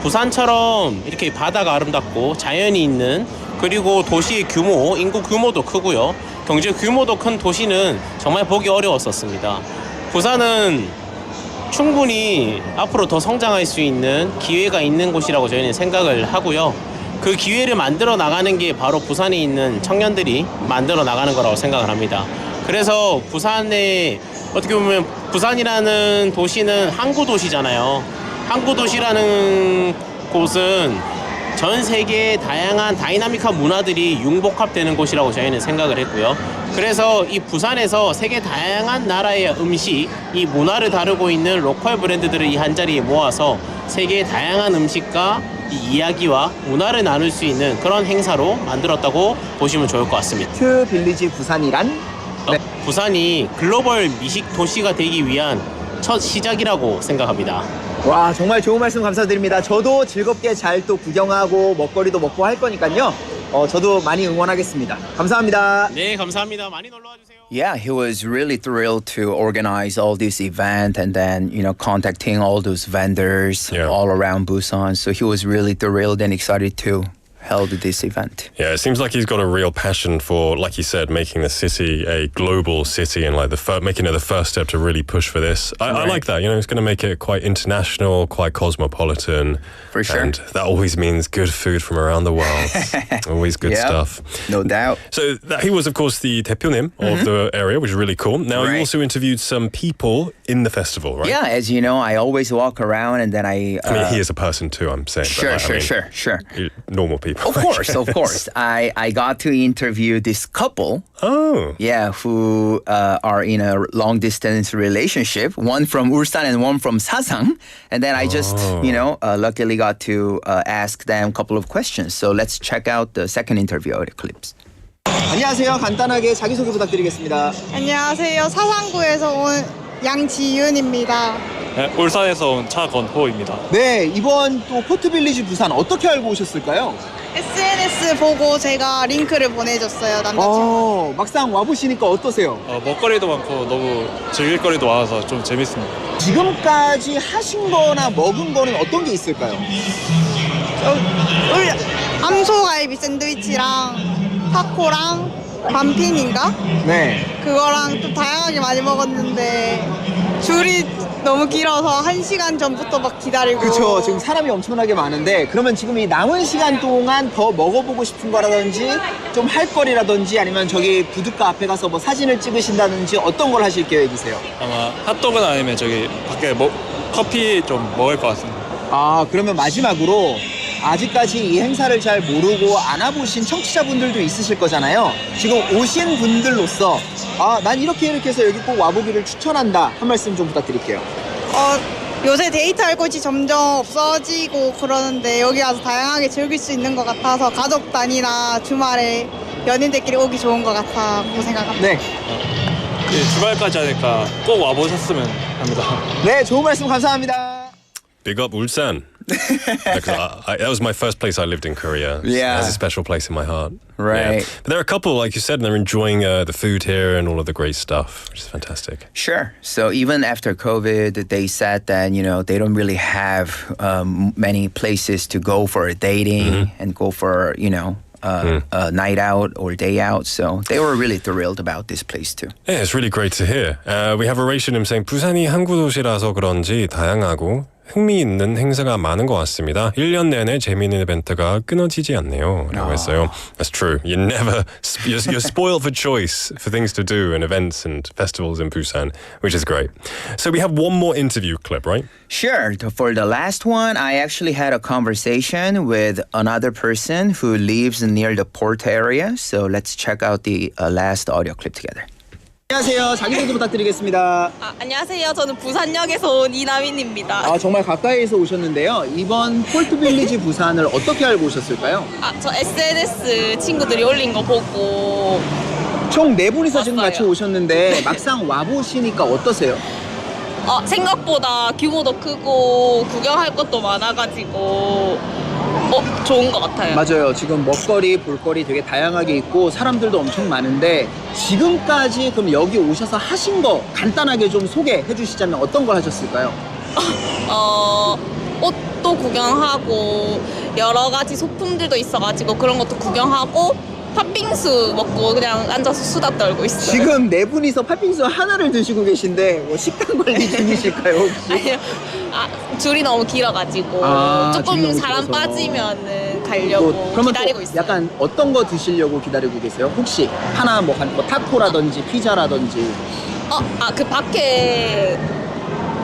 부산처럼 이렇게 바다가 아름답고 자연이 있는 그리고 도시의 규모, 인구 규모도 크고요. 경제 규모도 큰 도시는 정말 보기 어려웠었습니다. 부산은 충분히 앞으로 더 성장할 수 있는 기회가 있는 곳이라고 저희는 생각을 하고요. 그 기회를 만들어 나가는 게 바로 부산에 있는 청년들이 만들어 나가는 거라고 생각을 합니다. 그래서 부산에 어떻게 보면 부산이라는 도시는 항구 도시잖아요. 항구 도시라는 곳은 전 세계의 다양한 다이나믹한 문화들이 융복합되는 곳이라고 저희는 생각을 했고요. 그래서 이 부산에서 세계 다양한 나라의 음식, 이 문화를 다루고 있는 로컬 브랜드들을 이 한자리에 모아서 세계의 다양한 음식과 이 이야기와 문화를 나눌 수 있는 그런 행사로 만들었다고 보시면 좋을 것 같습니다. 포트빌리지 부산이란? 네. 부산이 글로벌 미식 도시가 되기 위한 첫 시작이라고 생각합니다. 와, 정말 좋은 말씀 감사드립니다. 저도 즐겁게 잘 또 구경하고 먹거리도 먹고 할 거니까요. 저도 많이 응원하겠습니다. 감사합니다. 네, 감사합니다. 많이 놀러 와주세요. Yeah, he was really thrilled to organize all this event and then, contacting all those vendors all around Busan. So he was really thrilled and excited to held this event. Yeah, it seems like he's got a real passion for, like you said, making the city a global city and like making it the first step to really push for this. I like that. It's going to make it quite international, quite cosmopolitan. For sure. And that always means good food from around the world. Always good stuff. No doubt. So he was, of course, the 대표님 of the area, which is really cool. Now, you also interviewed some people in the festival, right? Yeah, as you know, I always walk around and then I mean, he is a person too, I'm saying. Sure. Normal people. Of course. I got to interview this couple. Oh. Yeah, who are in a long distance relationship. One from Ulsan and one from Sasang. And then I just, luckily got to ask them a couple of questions. So let's check out the second interview audio clips. 안녕하세요. 간단하게 자기소개 부탁드리겠습니다. 안녕하세요. 사상구에서 온 양지윤입니다. 네, 울산에서 온 차건호입니다. 네, 이번 또 포트빌리지 부산 어떻게 알고 오셨을까요? SNS 보고 제가 링크를 보내줬어요, 남자친구. 막상 와보시니까 어떠세요? 먹거리도 많고 너무 즐길 거리도 많아서 좀 재밌습니다. 지금까지 하신 거나 먹은 거는 어떤 게 있을까요? 암소갈비 샌드위치랑 타코랑 반핀인가? 네. 그거랑 좀 다양하게 많이 먹었는데 줄이 너무 길어서 1시간 전부터 막 기다리고. 그렇죠. 지금 사람이 엄청나게 많은데 그러면 지금 이 남은 시간 동안 더 먹어보고 싶은 거라든지 좀 할 거리라든지 아니면 저기 부둣가 앞에 가서 뭐 사진을 찍으신다든지 어떤 걸 하실 계획이세요? 아마 핫도그나 아니면 저기 밖에 커피 좀 먹을 것 같습니다. 아, 그러면 마지막으로 아직까지 이 행사를 잘 모르고 안 와보신 청취자분들도 있으실 거잖아요. 지금 오신 분들로서 난 이렇게 해서 여기 꼭 와보기를 추천한다 한 말씀 좀 부탁드릴게요. 요새 데이트할 곳이 점점 없어지고 그러는데 여기 와서 다양하게 즐길 수 있는 것 같아서 가족 단위나 주말에 연인들끼리 오기 좋은 것 같다고 생각합니다. 네. 주말까지 하니까 꼭 와보셨으면 합니다. 네, 좋은 말씀 감사합니다. Big up Ulsan. That was my first place I lived in Korea. Yeah. It has a special place in my heart. Right. Yeah. But there are a couple, like you said, and they're enjoying the food here and all of the great stuff, which is fantastic. Sure. So even after COVID, they said that, they don't really have many places to go for dating and go for, a night out or day out. So they were really thrilled about this place too. Yeah, it's really great to hear. We have a Rationim saying 부산이 항구 도시라서 그런지 다양하고 흥미있는 행사가 많은 것 같습니다. 1년 내내 재미있는 이벤트가 끊어지지 않네요. 라고 했어요. That's true. You're spoiled for choice for things to do and events and festivals in Busan, which is great. So we have one more interview clip, right? Sure. For the last one, I actually had a conversation with another person who lives near the port area. So let's check out the last audio clip together. 안녕하세요. 자기소개 부탁드리겠습니다. 안녕하세요. 저는 부산역에서 온 이나민입니다. 정말 가까이에서 오셨는데요. 이번 폴트빌리지 부산을 어떻게 알고 오셨을까요? 저 SNS 친구들이 올린 거 보고 총 4분이서 지금 왔어요. 같이 오셨는데 막상 와보시니까 어떠세요? 생각보다 규모도 크고 구경할 것도 많아가지고 좋은 것 같아요. 맞아요. 지금 먹거리, 볼거리 되게 다양하게 있고 사람들도 엄청 많은데 지금까지 그럼 여기 오셔서 하신 거 간단하게 좀 소개해 주시자면 어떤 걸 하셨을까요? 옷도 구경하고 여러 가지 소품들도 있어가지고 그런 것도 구경하고 팥빙수 먹고 그냥 앉아서 수다 떨고 있어요. 지금 4분이서 팥빙수 하나를 드시고 계신데 식단 관리 중이실까요 혹시? 아니요. 줄이 너무 길어가지고 조금 사람 빠지면은 가려고 기다리고 있어요. 약간 어떤 거 드시려고 기다리고 계세요? 혹시 하나 뭐 타코라든지 피자라든지 그 밖에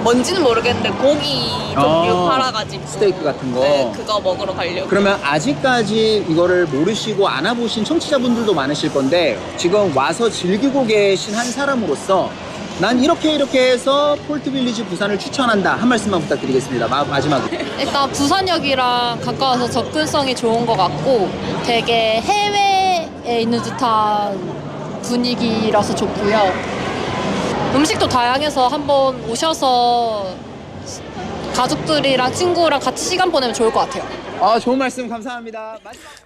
뭔지는 모르겠는데 고기 종류 팔아가지고 스테이크 같은 거 네, 그거 먹으러 가려고. 그러면 아직까지 이거를 모르시고 안 와보신 청취자분들도 많으실 건데 지금 와서 즐기고 계신 한 사람으로서 난 이렇게 해서 폴트빌리지 부산을 추천한다 한 말씀만 부탁드리겠습니다. 마지막으로 일단 부산역이랑 가까워서 접근성이 좋은 것 같고 되게 해외에 있는 듯한 분위기라서 좋고요. 음식도 다양해서 한번 오셔서 가족들이랑 친구랑 같이 시간 보내면 좋을 것 같아요. 좋은 말씀 감사합니다.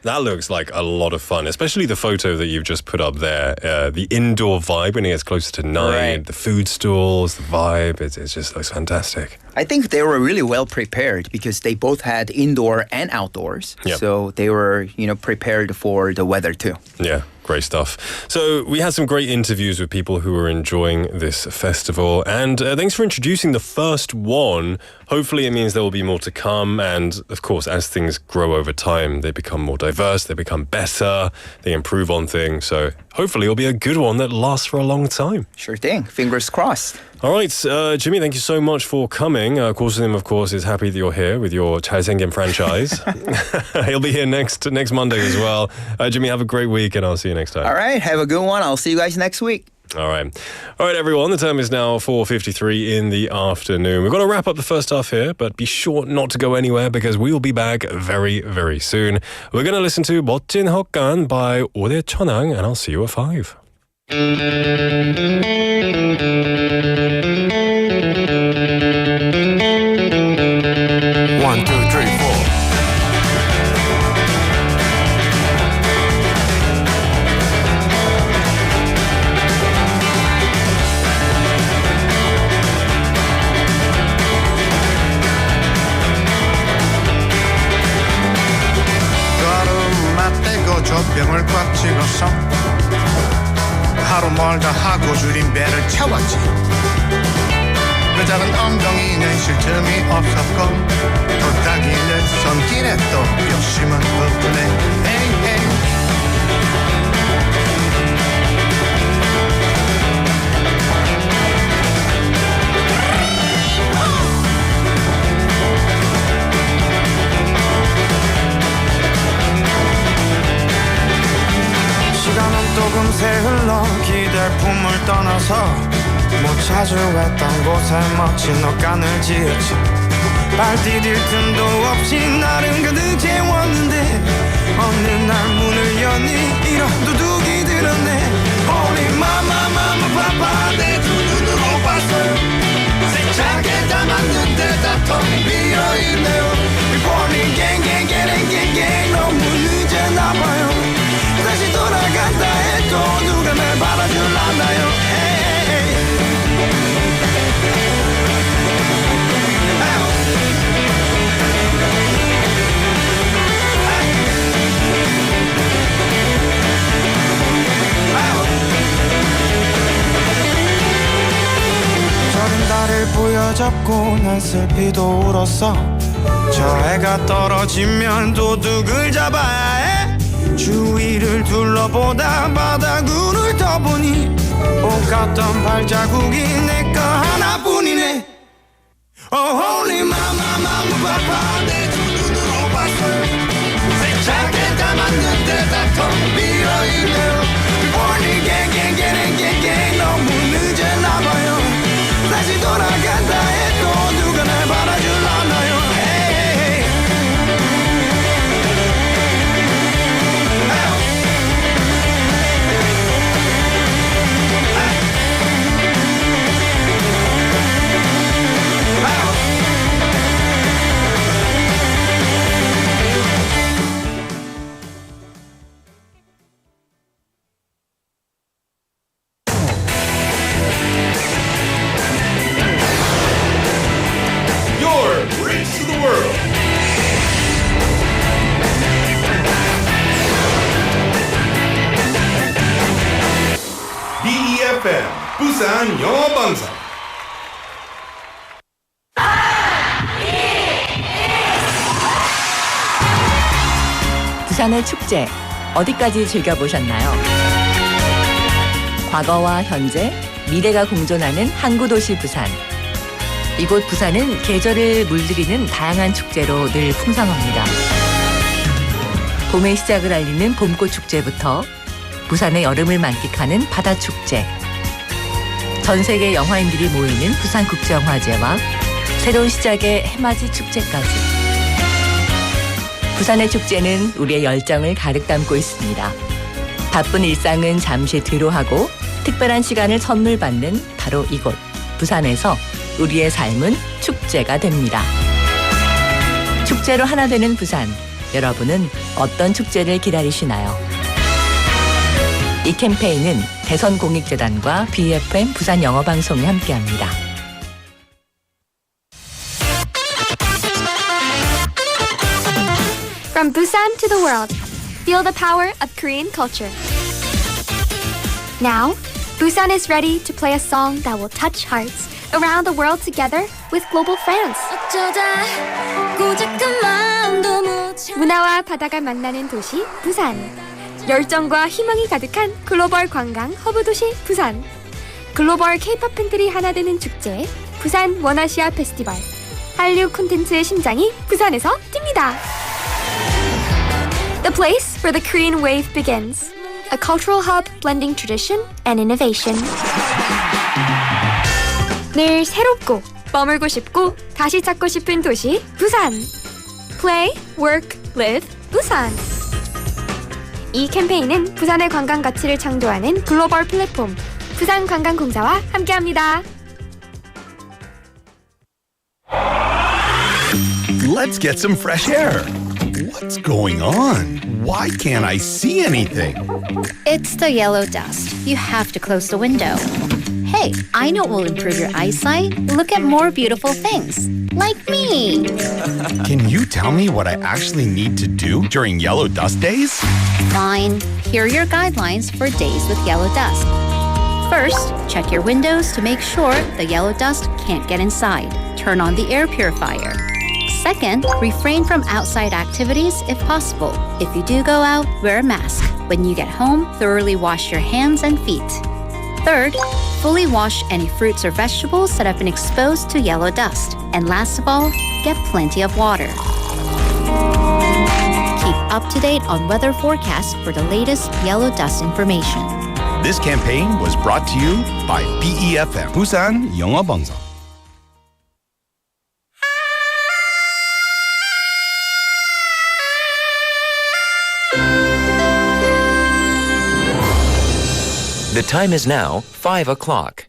That looks like a lot of fun, especially the photo that you've just put up there. The indoor vibe when it gets closer to night, the food stalls, the vibe, it just looks fantastic. I think they were really well prepared because they both had indoor and outdoors. Yep. So they were, prepared for the weather too. Yeah. Great stuff. So we had some great interviews with people who were enjoying this festival, and thanks for introducing the first one. Hopefully it means there will be more to come, and of course as things grow over time they become more diverse, they become better, they improve on things, so hopefully it'll be a good one that lasts for a long time. Sure thing. Fingers crossed. All right, Jimmy, thank you so much for coming. Kosunim, of course, is happy that you're here with your 잘생긴 franchise. He'll be here next Monday as well. Jimmy, have a great week, and I'll see you next time. All right, have a good one. I'll see you guys next week. All right, everyone. The time is now 4:53 in the afternoon. We've got to wrap up the first half here, but be sure not to go anywhere because we will be back very, very soon. We're going to listen to 멋진 헛간 by 오대천왕, and I'll see you at 5. One, two, three, four. 걸음마 떼고 젖병을 꽉 찍었어. 하루 멀다 하고 줄인 배를 채웠지. 그 작은 엉덩이는 쉴 틈이 없었고 도닥이는 손길에 또 욕심은 부풀네. Hey, hey. 시간은 또 금세 흘러 기댈 품을 떠나서 못 찾아갔던 곳에 멋진 헛간을 지었지. 발 디딜 틈도 없이 나름 가득 채웠는데 어느 날 문을 여니 이런 도둑이 들었네. Holy mama mama papa 내 두 눈으로 봤어요. 세차게 담았는데 다 텅 비어있네요. 갱갱갱갱갱갱 너무 늦었나봐요 다시 돌아간다 해도 누가 날 받아줄라나요 저린 달을 부여잡고 난 슬피도 울었어 저 해가 떨어지면 도둑을 잡아야 해 주위를 둘러보다 바닥을 떠보니 못 갔던 발자국이 내 거 하나뿐이네 Oh holy mama mama papa 내 두 눈으로 봤어 세차게 담았는데 다 텅 비어있네요 Morning gang gang gang gang gang 너무 늦었나봐요 다시 돌아간다 해도 누가 날 받아줄라나요 Your Bridge to the World. B.E.F.M. 부산 영어방송. 부산의 축제 어디까지 즐겨보셨나요? 과거와 현재, 미래가 공존하는 항구도시 부산. 이곳 부산은 계절을 물들이는 다양한 축제로 늘 풍성합니다. 봄의 시작을 알리는 봄꽃 축제부터 부산의 여름을 만끽하는 바다축제, 전 세계 영화인들이 모이는 부산국제영화제와 새로운 시작의 해맞이 축제까지. 부산의 축제는 우리의 열정을 가득 담고 있습니다. 바쁜 일상은 잠시 뒤로 하고 특별한 시간을 선물 받는 바로 이곳 부산에서 우리의 삶은 축제가 됩니다. 축제로 하나 되는 부산, 여러분은 어떤 축제를 기다리시나요? 이 캠페인은 대선공익재단과 BFM 부산 영어방송이 함께합니다. From Busan to the world, feel the power of Korean culture. Now, Busan is ready to play a song that will touch hearts around the world together with global fans. 문화와 바다가 만나는 도시 부산. 열정과 희망이 가득한 글로벌 관광 허브 도시 부산. 글로벌 K-pop 팬들이 하나 되는 축제 부산 원아시아 페스티벌. 한류 콘텐츠의 심장이 부산에서 뜁니다. The place where the Korean wave begins. A cultural hub blending tradition and innovation. 늘 새롭고 머물고 싶고 다시 찾고 싶은 도시 부산. Play, work, live, 부산. 이 캠페인은 부산의 관광 가치를 창조하는 글로벌 플랫폼 부산관광공사와 함께합니다. Let's get some fresh air. What's going on? Why can't I see anything? It's the yellow dust. You have to close the window. Hey, I know what will improve your eyesight. Look at more beautiful things. Like me. Can you tell me what I actually need to do during yellow dust days? Fine. Here are your guidelines for days with yellow dust. First, check your windows to make sure the yellow dust can't get inside. Turn on the air purifier. Second, refrain from outside activities if possible. If you do go out, wear a mask. When you get home, thoroughly wash your hands and feet. Third, fully wash any fruits or vegetables that have been exposed to yellow dust. And last of all, get plenty of water. Keep up to date on weather forecasts for the latest yellow dust information. This campaign was brought to you by BEFM, 부산 영어방송. The time is now 5 o'clock.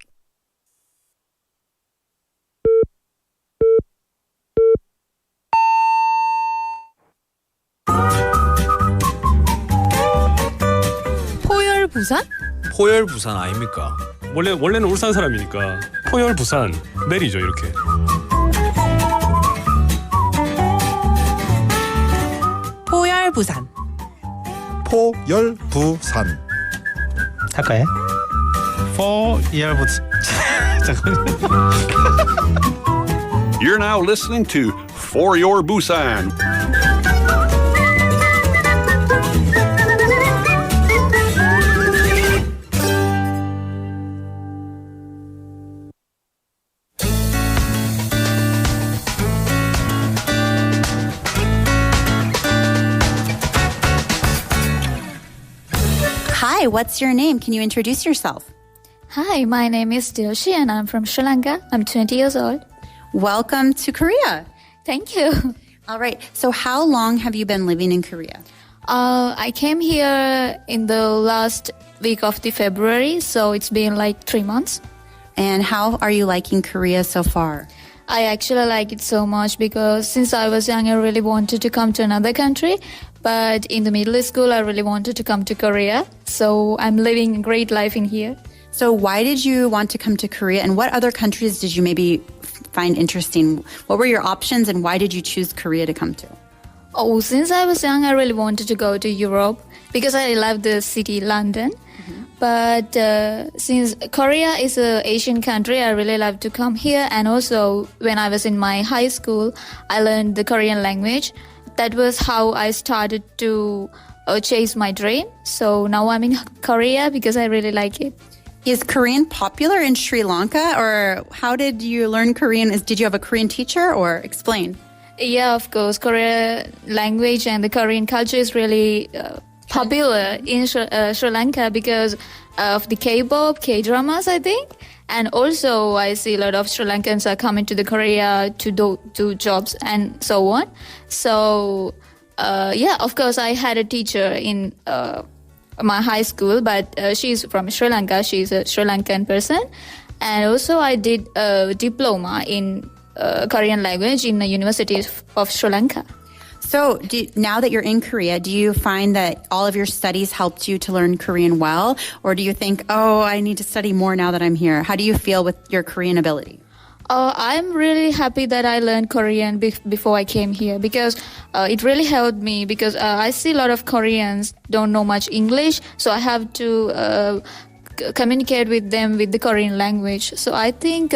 포열부산? 포열부산 아닙니까? 원래는 울산 사람이니까 포열부산 내리죠 이렇게. 포열부산. 포열부산. 할까요? 포열부산. 잠깐만요. You're now listening to For Your Busan. Hi, what's your name? Can you introduce yourself? Hi, my name is Dilshi and I'm from Sri Lanka. I'm 20 years old. Welcome to Korea. Thank you. All right. So how long have you been living in Korea? I came here in the last week of the February, so it's been like 3 months. And how are you liking Korea so far? I actually like it so much because since I was young, I really wanted to come to another country. But in the middle school, I really wanted to come to Korea. So I'm living a great life in here. So why did you want to come to Korea, and what other countries did you maybe find interesting? What were your options, and why did you choose Korea to come to? Oh, since I was young, I really wanted to go to Europe because I love the city London. But since Korea is an Asian country, I really love to come here. And also, when I was in my high school, I learned the Korean language. That was how I started to chase my dream. So now I'm in Korea because I really like it. Is Korean popular in Sri Lanka, or how did you learn Korean? Did you have a Korean teacher, or explain? Yeah, of course. Korean language and the Korean culture is really popular in Sri Lanka because of the K-pop, K-dramas, I think. And also, I see a lot of Sri Lankans are coming to the Korea to do jobs and so on. So, yeah, of course, I had a teacher in my high school, but she's from Sri Lanka. She's a Sri Lankan person. And also, I did a diploma in Korean language in the University of Sri Lanka. So now that you're in Korea, do you find that all of your studies helped you to learn Korean well? Or do you think, oh, I need to study more now that I'm here? How do you feel with your Korean ability? I'm really happy that I learned Korean before I came here because it really helped me because I see a lot of Koreans don't know much English. So I have to communicate with them with the Korean language. So I think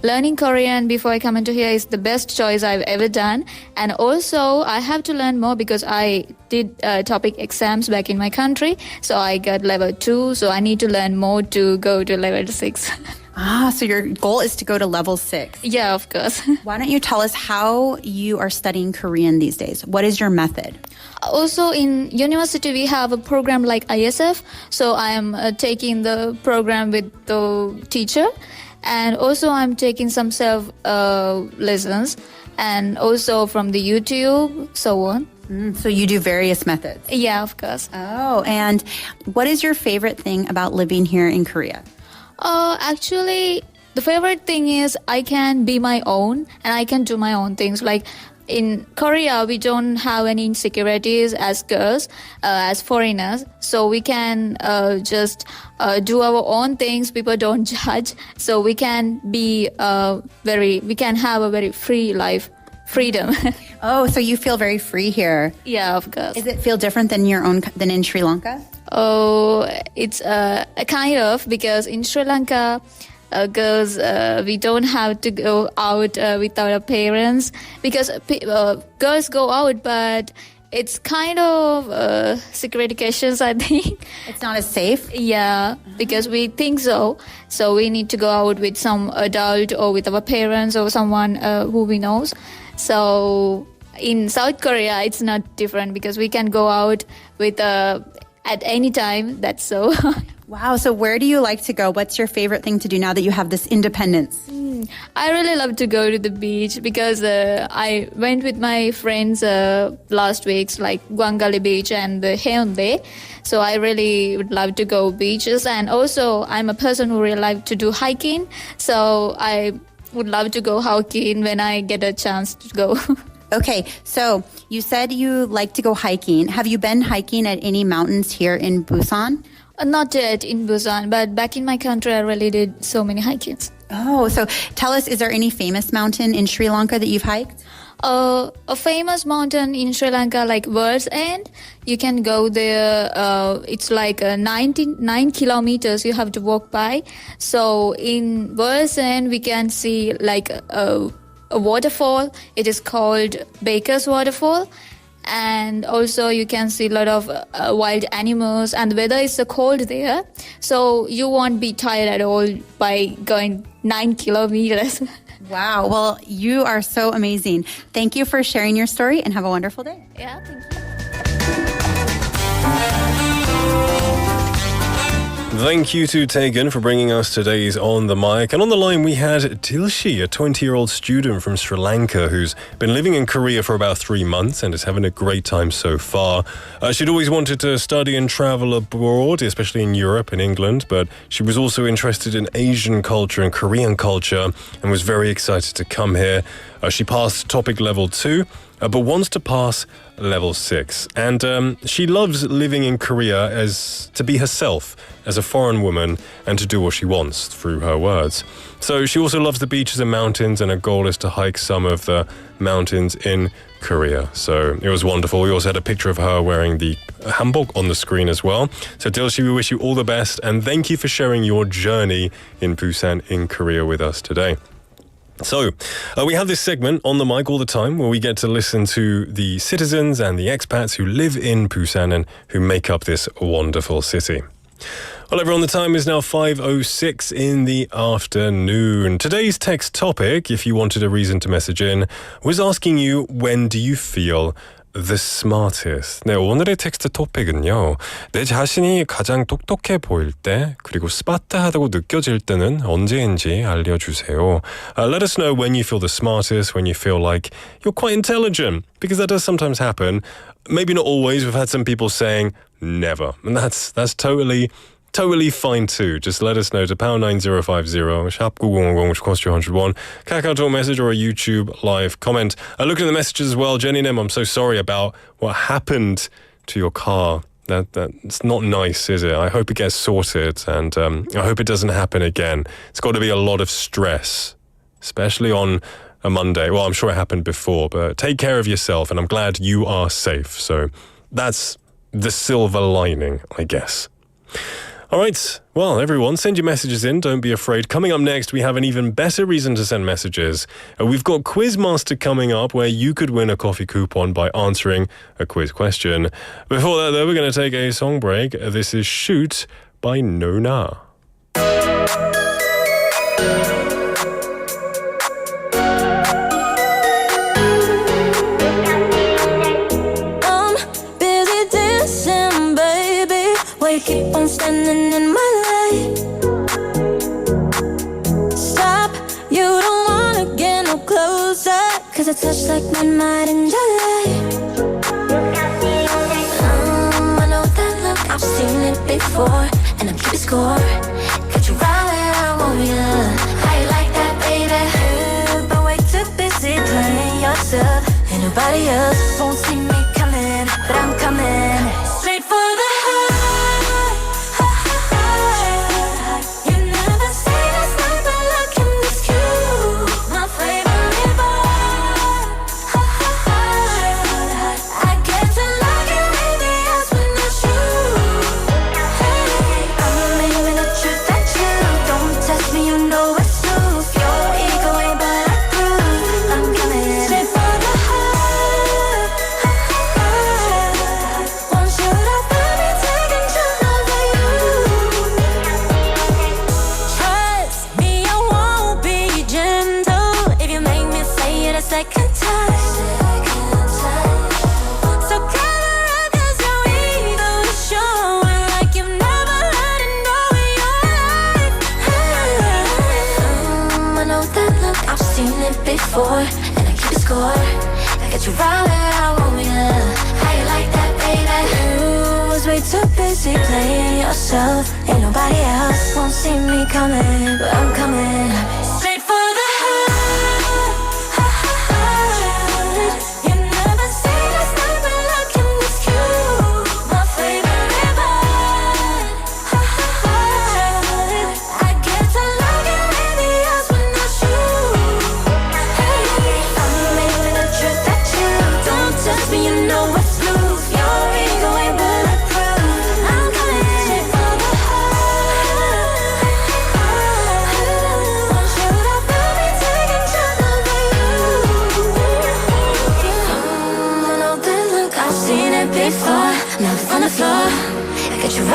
learning Korean before I come into here is the best choice I've ever done. And also I have to learn more because I did topic exams back in my country. So I got level 2. So I need to learn more to go to level 6. So your goal is to go to level 6. Yeah, of course. Why don't you tell us how you are studying Korean these days? What is your method? Also, in university, we have a program like ISF. So I am taking the program with the teacher. And also, I'm taking some self lessons. And also from the YouTube, so on. So you do various methods? Yeah, of course. Oh, and what is your favorite thing about living here in Korea? Actually, the favorite thing is I can be my own and I can do my own things. Like in Korea, we don't have any insecurities as girls, as foreigners. So we can just do our own things. People don't judge. So we can be we can have a very free life. Freedom. Oh, so you feel very free here. Yeah, of course. Does it feel different than than in Sri Lanka? Oh, it's a kind of because in Sri Lanka, girls, we don't have to go out without our parents because girls go out, but it's kind of secret occasions, I think. It's not as safe? Yeah, because we think so. So we need to go out with some adult or with our parents or someone who we know. So in South Korea, it's not different because we can go out with at any time. That's so. Wow. So where do you like to go? What's your favorite thing to do now that you have this independence? I really love to go to the beach because I went with my friends last week, like Gwangali Beach and the Haeundae. So I really would love to go beaches. And also, I'm a person who really like to do hiking. So I would love to go hiking when I get a chance to go. Okay, so you said you like to go hiking. Have you been hiking at any mountains here in Busan? Not yet in Busan, but back in my country, I really did so many hikings. Oh, so tell us, is there any famous mountain in Sri Lanka that you've hiked? A famous mountain in Sri Lanka, like World's End. You can go there. It's like 9 kilometers you have to walk by. So in World's End, we can see like a waterfall. It is called Baker's Waterfall. And also you can see a lot of wild animals, and the weather is so cold there. So you won't be tired at all by going 9 kilometers. Wow. Well, you are so amazing. Thank you for sharing your story and have a wonderful day. Yeah, thank you. Thank you to Tegan for bringing us today's On the Mic. And on the line we had Dilshi, a 20-year-old student from Sri Lanka who's been living in Korea for about 3 months and is having a great time so far. She'd always wanted to study and travel abroad, especially in Europe and England, but she was also interested in Asian culture and Korean culture and was very excited to come here. She passed topic level 2, but wants to pass level 6. And she loves living in Korea as to be herself as a foreign woman and to do what she wants, through her words. So she also loves the beaches and mountains, and her goal is to hike some of the mountains in Korea. So it was wonderful. We also had a picture of her wearing the hanbok on the screen as well. So Dilshi, we wish you all the best, and thank you for sharing your journey in Busan in Korea with us today. So, we have this segment on the mic all the time where we get to listen to the citizens and the expats who live in Busan and who make up this wonderful city. Well, everyone, the time is now 5:06 in the afternoon. Today's text topic, if you wanted a reason to message in, was asking you, when do you feel the smartest? 네, 오늘의 텍스트 토픽은요. 내 자신이 가장 똑똑해 보일 때, 그리고 스마트하다고 느껴질 때는 언제인지 알려주세요. Let us know when you feel the smartest, when you feel like you're quite intelligent, because that does sometimes happen. Maybe not always. We've had some people saying never, and that's totally fine too. Just let us know to pound 9050, sharp 9050, which costs you 101. Kakao message or a YouTube live comment. Look at the messages as well. Jenny Nim, I'm so sorry about what happened to your car. That's not nice, is it? I hope it gets sorted, and I hope it doesn't happen again. It's got to be a lot of stress, especially on a Monday. Well, I'm sure it happened before, but take care of yourself, and I'm glad you are safe. So that's the silver lining, I guess. All right, well, everyone, send your messages in. Don't be afraid. Coming up next, we have an even better reason to send messages. We've got Quizmaster coming up, where you could win a coffee coupon by answering a quiz question. Before that, though, we're going to take a song break. This is Shoot by Nona. Keep on standing in my light. Stop, you don't wanna get no closer, cause I touch like midnight in July. I know that look, I've seen it before, and I'm keeping score. Got you right where I want ya. How you like that, baby? But way too busy playing yourself, and nobody else won't see me coming, but I'm coming straight for the heart. And I keep it score. I got you right where I want ya. How you like that, baby? You was way too busy playing yourself. Ain't nobody else won't see me coming, but I'm coming straight for the heart. You never seen a sniper looking this cute. My favorite vibe.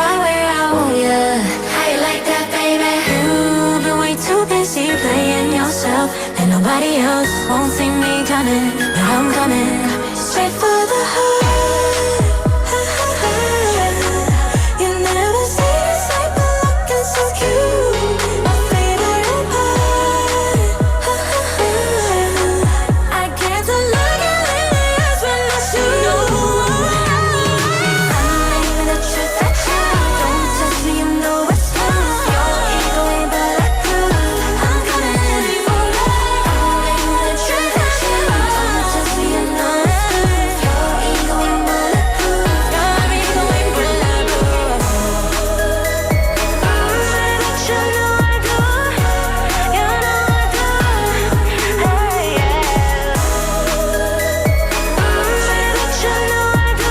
right where I want ya. How you like that, baby? You've been way too busy playing yourself, and nobody else won't see me coming, but I'm coming straight for the heart. You never see the sight, but looking so cute. My favorite part. I get to look at it when I shoot. I'm living the truth that you don't touch me, you know it's true. Your ego ain't bulletproof. I'm coming for love. I'm living the truth that you don't touch me, you know it's true. Your ego ain't bulletproof. Your ego ain't bulletproof. But you know I do. You know I do. Hey, yeah. But you know I do.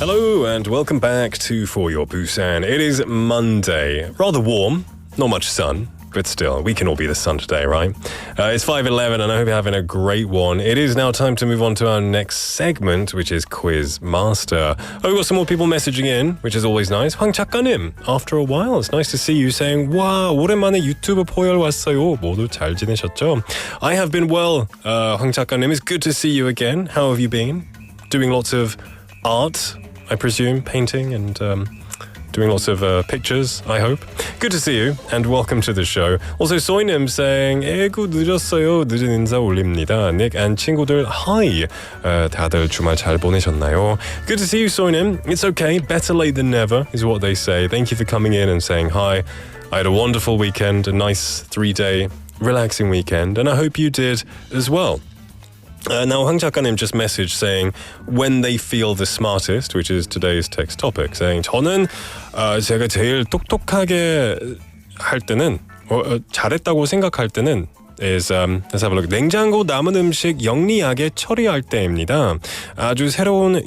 Hello and welcome back to For Your Busan. It is Monday. Rather warm, not much sun, but still, we can all be the sun today, right? It's 5:11 and I hope you're having a great one. It is now time to move on to our next segment, which is Quiz Master. Oh, we've got some more people messaging in, which is always nice. 황 작가님, after a while, it's nice to see you saying, 와, 오랜만에 유튜브 포열 왔어요. 모두 잘 지내셨죠? I have been well, 황 작가님. It's good to see you again. How have you been? Doing lots of art, I presume, painting and doing lots of pictures, I hope. Good to see you and welcome to the show. Also, 소이님 saying, 에구 늦었어요. 늦은 인사 올립니다. Nick and 친구들, hi. 다들 주말 잘 보내셨나요? Good to see you, 소이님. It's okay. Better late than never is what they say. Thank you for coming in and saying hi. I had a wonderful weekend, a nice 3-day relaxing weekend, and I hope you did as well. Now, 황 작가님 just messaged saying when they feel the smartest, which is today's text topic, saying 저는 제가 제일 똑똑하게 할 때는 잘했다고 생각할 때는 is let's have a look. 냉장고 남은 음식 영리하게 처리할 때입니다. 아주 새로운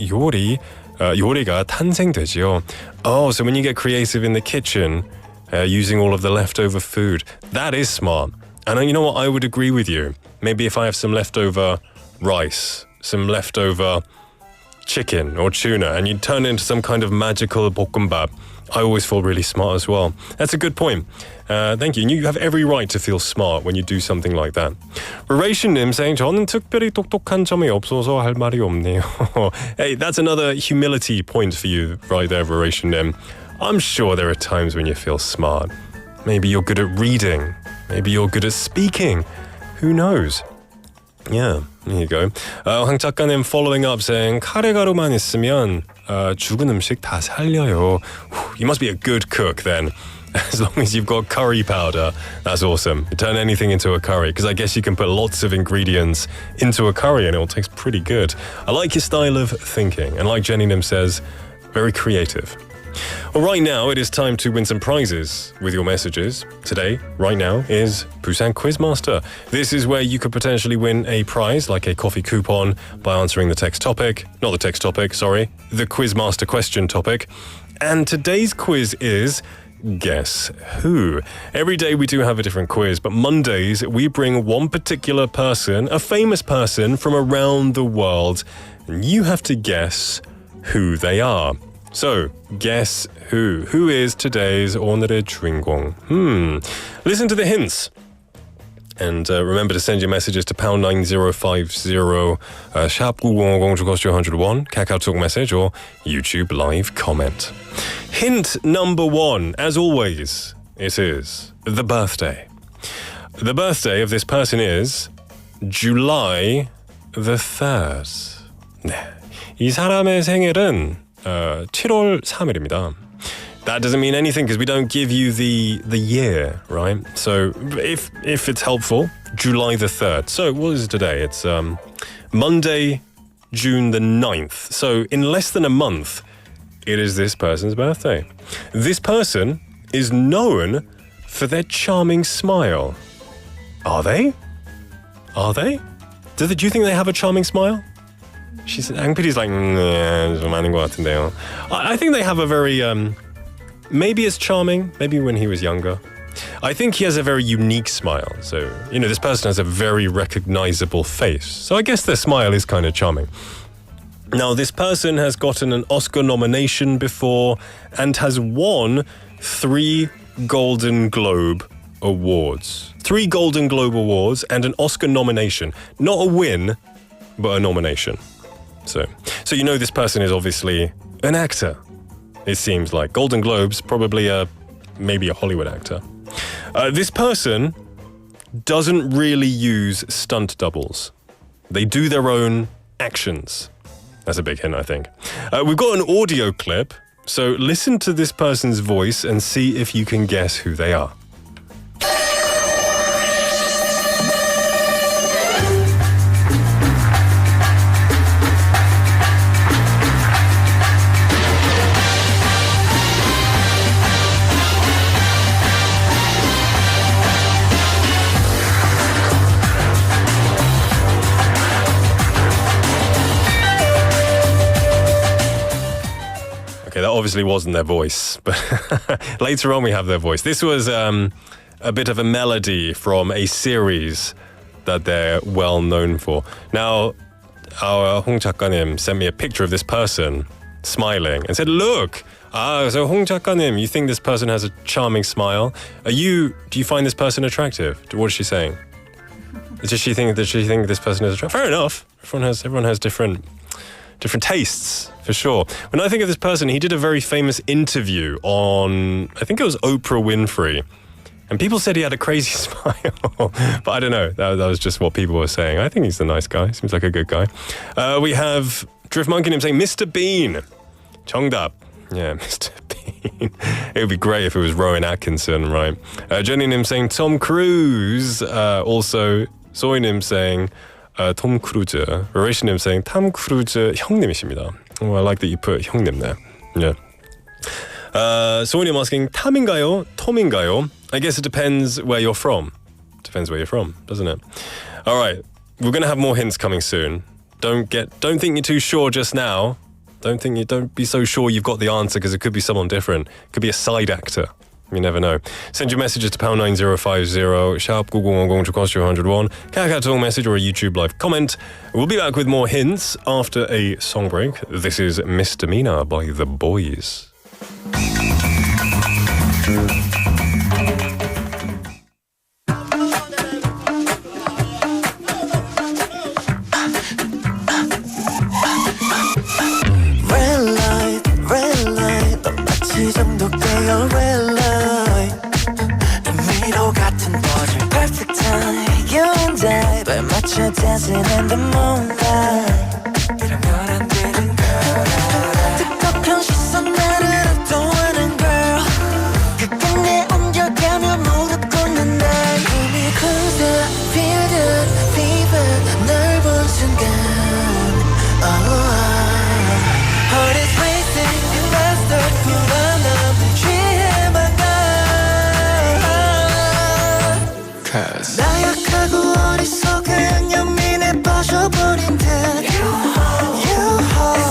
요리가 탄생되지요. Oh, so when you get creative in the kitchen, using all of the leftover food, that is smart. And you know what? I would agree with you. Maybe if I have some leftover rice, some leftover chicken or tuna, and you turn it into some kind of magical 볶음밥, I always feel really smart as well. That's a good point. Thank you. And you have every right to feel smart when you do something like that. Raration님 saying, 저는 특별히 똑똑한 점이 없어서 할 말이 없네요. Hey, that's another humility point for you right there, Raration님. I'm sure there are times when you feel smart. Maybe you're good at reading. Maybe you're good at speaking. Who knows? Yeah, there you go. 황 작가님 following up saying 카레가루만 있으면 죽은 음식 다 살려요. You must be a good cook then. As long as you've got curry powder, that's awesome. You turn anything into a curry, because I guess you can put lots of ingredients into a curry and it will taste pretty good. I like your style of thinking, and like Jenny Nim says, very creative. Well, right now, it is time to win some prizes with your messages. Today, right now, is Busan Quizmaster. This is where you could potentially win a prize, like a coffee coupon, by answering the text topic. Not the text topic, sorry. The Quizmaster question topic. And today's quiz is Guess Who? Every day we do have a different quiz, but Mondays we bring one particular person, a famous person from around the world, and you have to guess who they are. So, guess who? Who is today's 오늘의 주인공? Listen to the hints. And remember to send your messages to pound 9050, sharp 9050 to cost you 101, KakaoTalk message or YouTube live comment. Hint number 1, as always, it is the birthday. The birthday of this person is July the 3rd. 네. 이 사람의 생일은 7월 3일입니다. That doesn't mean anything because we don't give you the year, right? So if it's helpful, July the 3rd. So what is it today? It's Monday, June the 9th. So in less than a month, it is this person's birthday. This person is known for their charming smile. Are they? Are they? Do you think they have a charming smile? 앙피디's like, 좀 아닌 것 같은데요. I think they have a very maybe it's charming, maybe when he was younger. I think he has a very unique smile. So, this person has a very recognizable face. So I guess their smile is kind of charming. Now, this person has gotten an Oscar nomination before and has won 3 Golden Globe Awards. 3 Golden Globe Awards and an Oscar nomination. Not a win, but a nomination. So this person is obviously an actor. It seems like Golden Globes, probably maybe a Hollywood actor. This person doesn't really use stunt doubles. They do their own actions. That's a big hint, I think. We've got an audio clip, so listen to this person's voice and see if you can guess who they are. Okay, that obviously wasn't their voice, but later on we have their voice. This was a bit of a melody from a series that they're well known for. Now, our Hong 작가님 sent me a picture of this person smiling and said, look, so Hong 작가님, you think this person has a charming smile? Do you find this person attractive? What is she saying? Does she think this person is attractive? Fair enough. Everyone has different tastes, for sure. When I think of this person, he did a very famous interview on, I think it was Oprah Winfrey. And people said he had a crazy smile. But I don't know. That was just what people were saying. I think he's a nice guy. Seems like a good guy. We have Drift Monkey saying, Mr. Bean. 정답. Yeah, Mr. Bean. It would be great if it was Rowan Atkinson, right? Jenny Nim saying Tom Cruise. Also, Soy Nim saying 톰 크루즈. Rachel saying 탐 크루즈 형님이십니다. Oh, I like that you put 형님 there. Yeah. 소은님 asking 탐인가요? 톰인가요? I guess it depends where you're from. Depends where you're from, doesn't it? All right, we're going to have more hints coming soon. Don't think you're too sure just now. Don't be so sure you've got the answer because it could be someone different. It could be a side actor. You never know. Send your messages to pound 9050, sharp 9010 to cost you 101, Kakao message or a YouTube live comment. We'll be back with more hints after a song break. This is Misdemeanor by The Boys. Red light, 너 마치 중독되어 red light. 미로 같은 버전 perfect time, you and I 발 맞춰 dancing in the moonlight. 이러면 안 되는 girl. 뜨겁한 시선 나를 압도하는 girl. 끝끝내 옮겨가며 무릎 꿇는 날. 이미 close the feel the fever 널 본 순간. Heart is racing faster 불안함 취해만 가. Cause 나약하고 어리석은 연민에 빠져버린 듯. You hold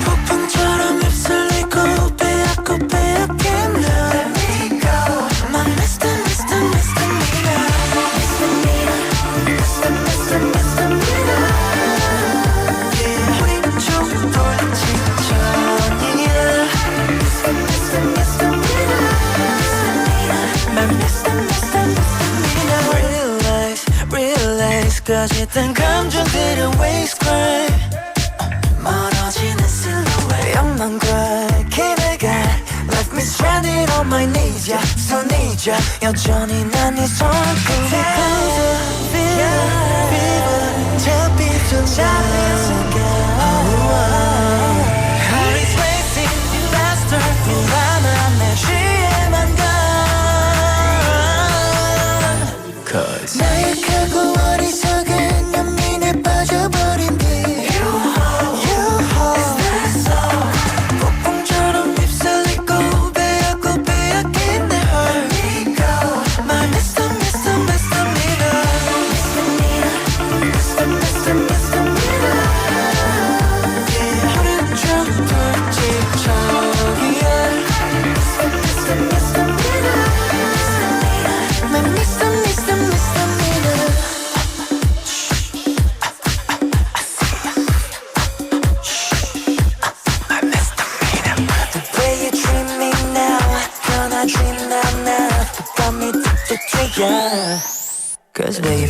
폭풍처럼 휩쓸리고 빼앗고 빼앗긴 널. Let me go. My misdemeanor. Realize 꺼졌던 감정들은 waste crime. 멀어지는 silhouette 욕망과 기대가 left me stranded on my knees. Yeah, so need ya 여전히 난 네 손끝에 fever 잡힌 순간. Heart is racing faster 불안한 내 취해만 가. Cause 나약하고 어리석은 연민에 빠져버린 듯. You hold 폭풍처럼 휩쓸리고 빼앗고 빼앗긴 내 heart. Let me go. My misdemeanor. 오른쪽 불빛 저기에 Cause baby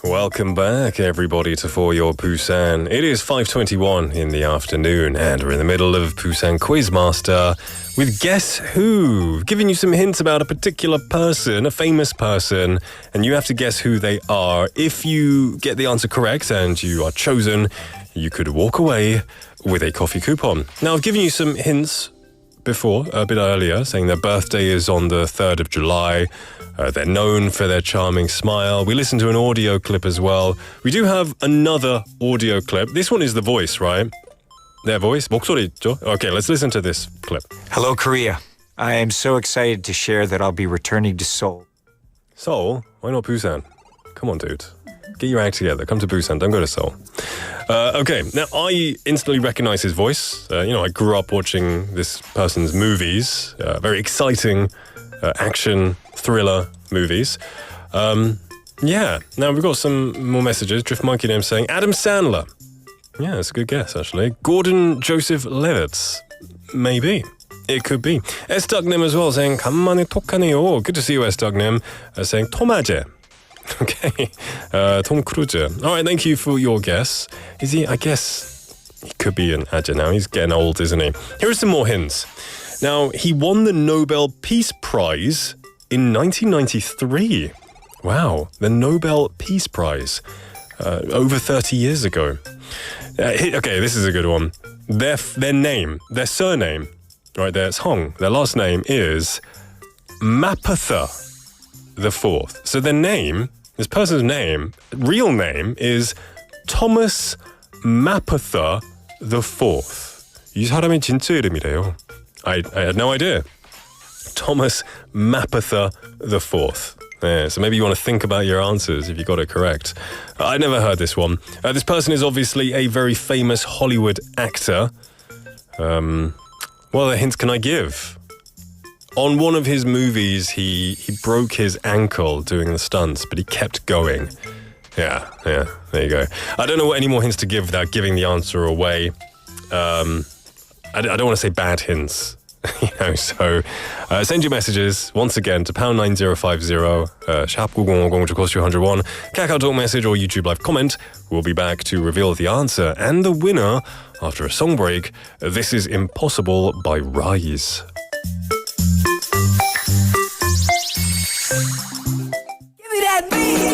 Welcome back, everybody, to For Your Busan. It is 5:21 in the afternoon, and we're in the middle of Busan Quizmaster with Guess Who, giving you some hints about a particular person, a famous person, and you have to guess who they are. If you get the answer correct and you are chosen, you could walk away with a coffee coupon. Now, I've given you some hints before, a bit earlier, saying their birthday is on the 3rd of July. They're known for their charming smile. We listened to an audio clip as well. We do have another audio clip. This one is the voice, right? Their voice? 목소리 있죠? Okay, let's listen to this clip. Hello, Korea. I am so excited to share that I'll be returning to Seoul. Seoul? Why not Busan? Come on, dude. Get your act together. Come to Busan. Don't go to Seoul. Okay, now I instantly recognize his voice. I grew up watching this person's movies. Very exciting action thriller movies. Now we've got some more messages. Drift Monkey Name saying Adam Sandler. Yeah, that's a good guess, actually. Gordon Joseph Levitt. Maybe. It could be. S. Ducknim as well saying 간만에 톡하네요. Good to see you, S. Ducknim. Saying Tom Aje. Okay. Tom Cruise. All right, thank you for your guess. Is he? I guess he could be an Aje now. He's getting old, isn't he? Here are some more hints. Now, he won the Nobel Peace Prize in 1993. Wow, the Nobel Peace Prize. Over 30 years ago. Okay, this is a good one. Their name, their surname, right, their Song, their last name is Mapother the Fourth. So their name, this person's name, real name is Thomas Mapother the Fourth. 이 사람의 진짜 이름이래요. I had no idea. Thomas Mapother the Fourth. Yeah, so maybe you want to think about your answers if you got it correct. I never heard this one. This person is obviously a very famous Hollywood actor. What other hints can I give? On one of his movies, he broke his ankle doing the stunts, but he kept going. Yeah, there you go. I don't know what any more hints to give without giving the answer away. I don't want to say bad hints. So send your messages once again to pound 9050 sharp 9050 to cost you 101. KakaoTalk message or YouTube live comment. We'll be back to reveal the answer and the winner after a song break. This is Impossible by Rise. Give me that beat.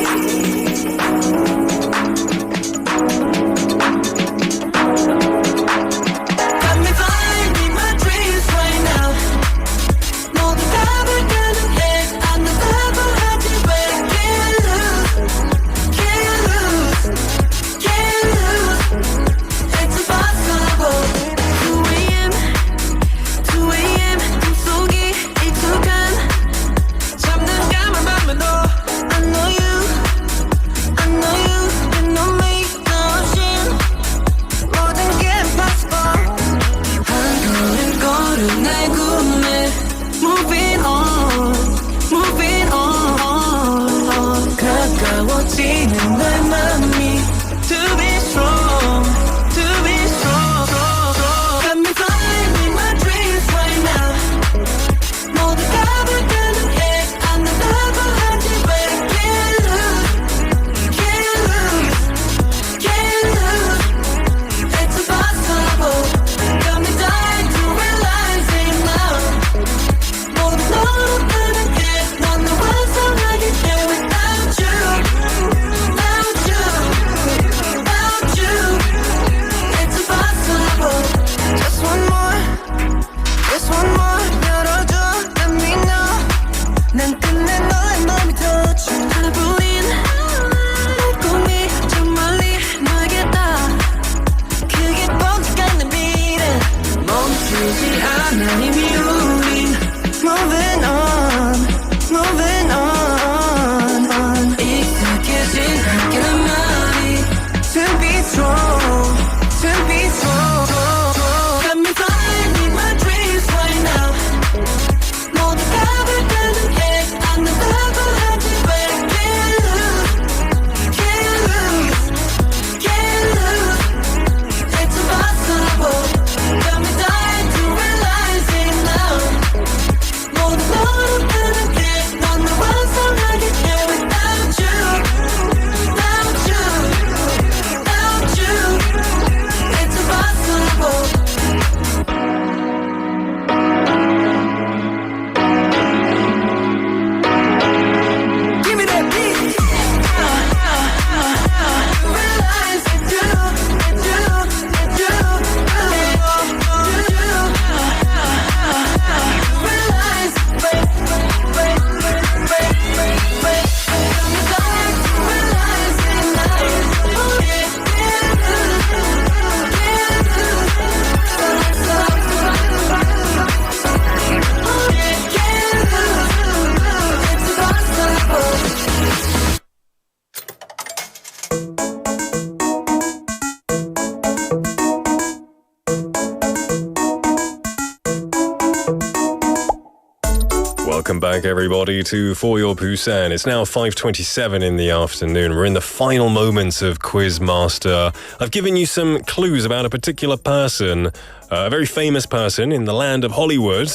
Welcome back, everybody, to For Your Busan. It's now 5:27 in the afternoon. We're in the final moments of Quizmaster. I've given you some clues about a particular person, a very famous person in the land of Hollywood.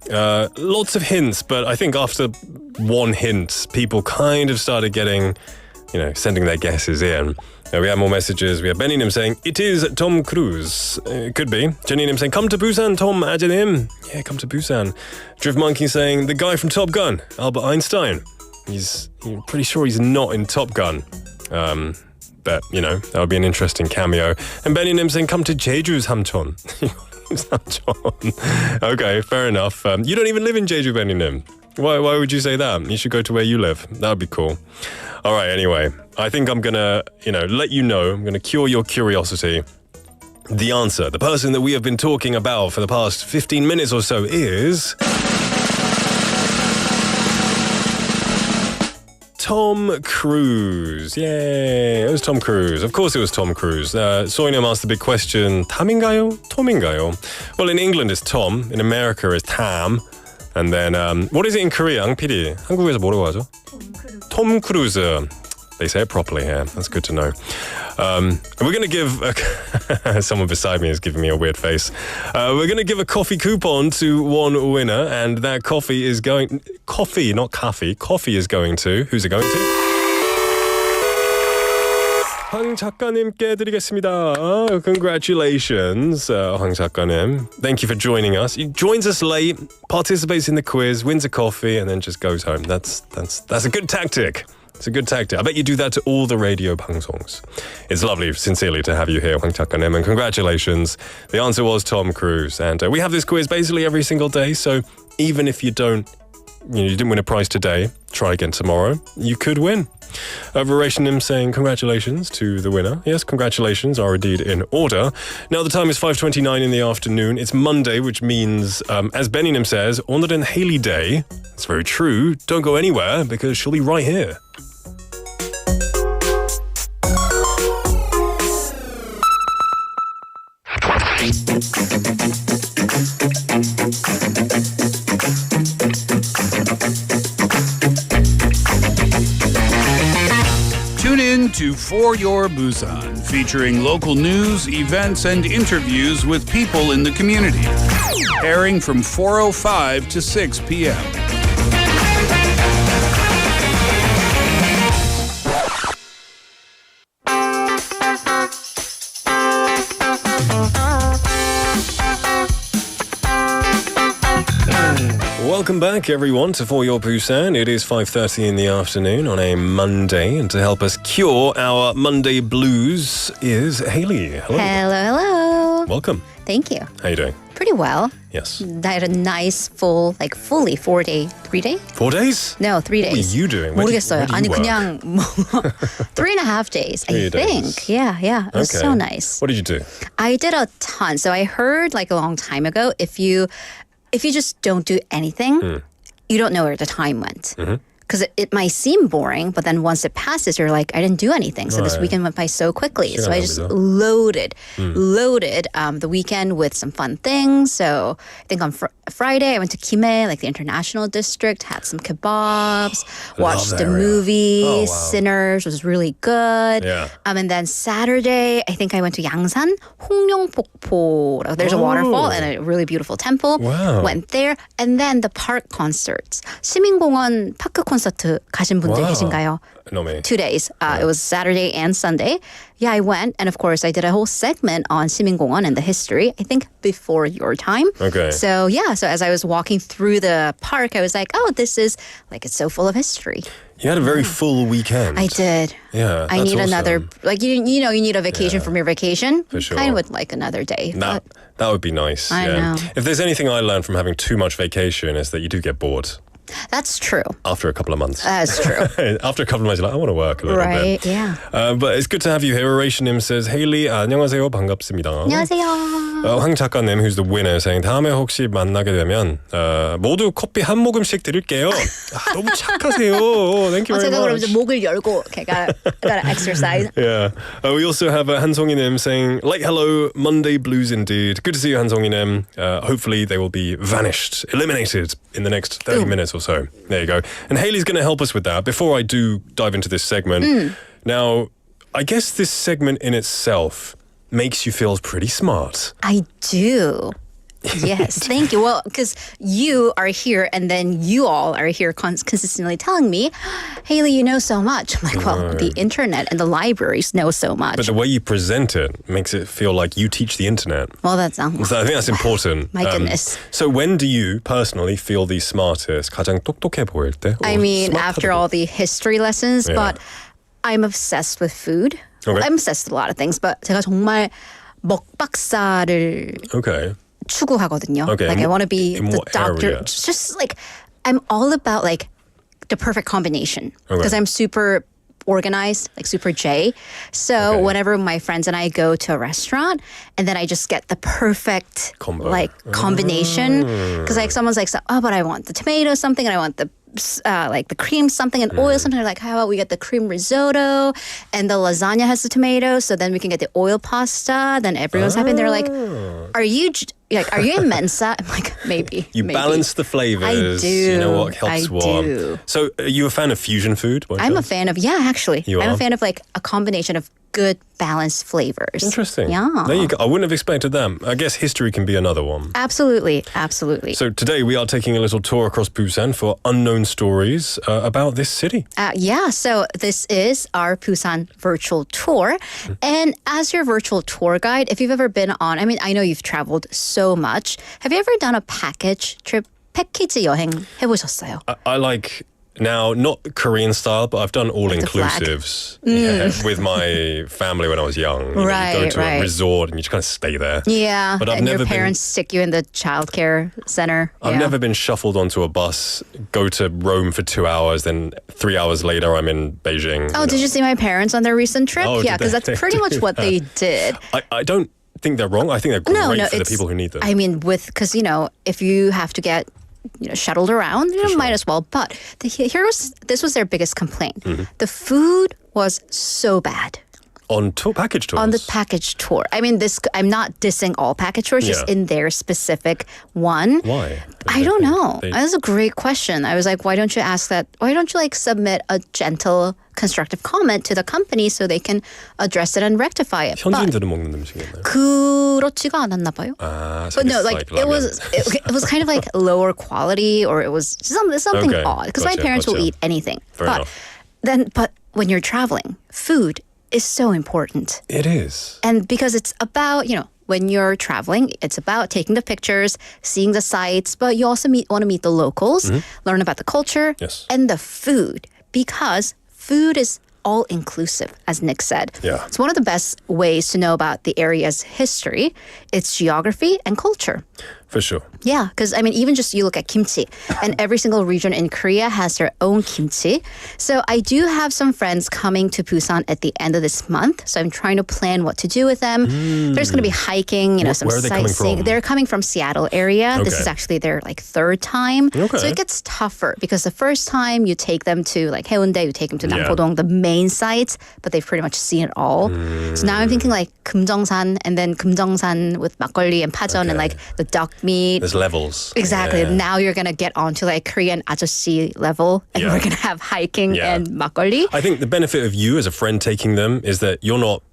Lots of hints, but I think after one hint, people kind of started getting, sending their guesses in. We have more messages. We have Benny Nim saying, it is Tom Cruise. It could be. Jenny Nim saying, come to Busan, Tom Ajanim. Yeah, come to Busan. Drift Monkey saying, the guy from Top Gun, Albert Einstein. You're pretty sure he's not in Top Gun. But, that would be an interesting cameo. And Benny Nim saying, come to Jeju Samcheon. Okay, fair enough. You don't even live in Jeju, Benny Nim. Why would you say that? You should go to where you live. That would be cool. All right, anyway, I think I'm going to, let you know. I'm going to cure your curiosity. The answer, the person that we have been talking about for the past 15 minutes or so is... Tom Cruise. Yay, it was Tom Cruise. Of course it was Tom Cruise. Soinam asked the big question, 탐인가요? 톰인가요? Well, in England it's Tom. In America it's Tam. And then, what is it in Korea, Ang PD? 한국에서 뭐라고 하죠? Tom Cruise. They say it properly here. That's good to know. And we're going to give... someone beside me is giving me a weird face. We're going to give a coffee coupon to one winner, and that coffee is going... Coffee, not coffee. Coffee is going to... Who's it going to? 황 작가님께 드리겠습니다. Congratulations, 황 작가님. Thank you for joining us. He joins us late, participates in the quiz, wins a coffee, and then just goes home. That's a good tactic. It's a good tactic. I bet you do that to all the radio 방송s. It's lovely, sincerely, to have you here, 황 작가님, and congratulations. The answer was Tom Cruise, and we have this quiz basically every single day. So even if you didn't win a prize today, try again tomorrow. You could win. Verationim saying congratulations to the winner. Yes, congratulations are indeed in order. Now the time is 5:29 in the afternoon. It's Monday, which means, as Benny says, 오늘은 Haley Day. It's very true. Don't go anywhere because she'll be right here. Tune in to For Your Busan, featuring local news, events, and interviews with people in the community. Airing from 4:05 to 6 p.m. Welcome back, everyone, to For Your Busan. It is 5:30 in the afternoon on a Monday, and to help us cure our Monday blues is Haley. Hello. Hello. Welcome. Thank you. How you doing? Pretty well. Yes. I had a nice fully 4 day, 3 day? 4 days? No, 3 days. What are you doing? Where 모르겠어요. do you 아니 work? 그냥 3.5 days. I think. Yeah. It was so nice. What did you do? I did a ton. So I heard a long time ago, if you just don't do anything, you don't know where the time went. Because it might seem boring, but then once it passes, you're like, I didn't do anything. So this weekend went by so quickly. So I just loaded the weekend with some fun things. So I think on Friday, I went to Kimhae, the international district, had some kebabs, watched the movie Sinners, was really good. Yeah. And then Saturday, I think I went to Yangsan, 홍룡폭포. There's a waterfall and a really beautiful temple. Wow. Went there. And then the park concerts. 시민공원 파크 콘서트 가신 분들 계신가요? No, me. 2 days. It was Saturday and Sunday. Yeah, I went. And of course, I did a whole segment on 시민공원 and the history, I think before your time. Okay. So as I was walking through the park, I was like, oh, this is it's so full of history. You had a very full weekend. I did. Yeah, I need awesome. another, you need a vacation from your vacation. For sure. I would like another day. That would be nice. I know. If there's anything I learned from having too much vacation, is that you do get bored. That's true. After a couple of months. That's true. After a couple of months, you're like, I want to work a little bit. Right, yeah. But it's good to have you here. Oration님 says, Haley, 안녕하세요. 반갑습니다. 안녕하세요. 황 작가님, who's the winner, saying, 다음에 혹시 만나게 되면 모두 커피 한 모금씩 드릴게요. 너무 착하세요. Thank you very 제가 much. 그럼 이제 목을 열고 gotta exercise. Yeah. We also have 한송이님 saying, late hello, Monday blues indeed. Good to see you, 한송이님. Hopefully they will be eliminated in the next 30 minutes or or so. There you go. And Hayley's going to help us with that. Before I do dive into this segment, now, I guess this segment in itself makes you feel pretty smart. I do. Yes, thank you. Well, because you are here and then you all are here consistently telling me, Hayley, you know so much. I'm like, well, the internet and the libraries know so much. But the way you present it makes it feel like you teach the internet. Well, that's So I think that's important. My goodness. So when do you personally feel the smartest? 가장 똑똑해 보일 때? I mean, after all the history lessons, Yeah. but I'm obsessed with food. Okay. I'm obsessed with a lot of things, but 제가 정말 먹박사를 Okay. 추구하거든요. Okay. Like I want to be in the what doctor. area? Just like I'm all about like the perfect combination Okay. because I'm super organized, like super J. So whenever my friends and I go to a restaurant and then I just get the perfect like combination because like someone's like, oh, but I want the tomato something and I want the like the cream something and oil something. Like, how about we get the cream risotto and the lasagna has the tomato, so then we can get the oil pasta. Then everyone's happy. And they're like, are you in Mensa? I'm like, maybe. You balance the flavors. I do. You know what helps I what. do. So are you a fan of fusion food? I'm a fan of, actually. You I'm are? a fan of like a combination of good balanced flavors. Interesting. Yeah. There you go. I wouldn't have expected that. I guess history can be another one. Absolutely. Absolutely. So today we are taking a little tour across Busan for unknown stories about this city. So this is our Busan virtual tour. And as your virtual tour guide, if you've ever been on, I mean, I know you've traveled so much. Have you ever done a package trip? 패키지 여행 해보셨어요? I like... Now, not Korean style, but I've done all-inclusives with my family when I was young. You know, you go to a resort and you just kind of stay there. Yeah, but I've and never your parents stick you in the childcare center. I've never been shuffled onto a bus, go to Rome for 2 hours, then 3 hours later I'm in Beijing. Oh, did you see my parents on their recent trip? Oh, yeah, because that's pretty much what they did. I don't think they're wrong. I think they're great for the people who need them. I mean, because, if you have to get shuttled around, might as well. But this was their biggest complaint. The food was so bad. On package tours? On the package tour. I mean, I'm not dissing all package tours, just in their specific one. Why? I don't know. That's a great question. I was like, why don't you ask that? Why don't you submit a gentle, constructive comment to the company so they can address it and rectify it? 현지인들은 먹는 음식이었나요? 그렇지가 않았나 봐요. So but no, it was kind of like lower quality, or it was something odd. Because my parents will eat anything. But when you're traveling, food is so important. It is. And because it's about, when you're traveling, it's about taking the pictures, seeing the sights, but you also want to meet the locals, learn about the culture and the food, because food is all-inclusive, as Nick said. Yeah. It's one of the best ways to know about the area's history, its geography and culture. For sure. Yeah, because I mean, even just you look at kimchi, and every single region in Korea has their own kimchi. So I do have some friends coming to Busan at the end of this month. So I'm trying to plan what to do with them. There's going to be hiking, some where are they coming sightseeing. from? They're coming from Seattle area. Okay. This is actually their third time. Okay. So it gets tougher because the first time you take them to Haeundae, you take them to Nampo-dong, the main sites, but they've pretty much seen it all. So now I'm thinking Kumjongsan, and then Kumjongsan with makgeolli and pajeon and the duck meat. There's levels. Exactly. Yeah. Now you're going to get onto Korean ajashi level, and we're going to have hiking and makgeolli. I think the benefit of you as a friend taking them is that you're not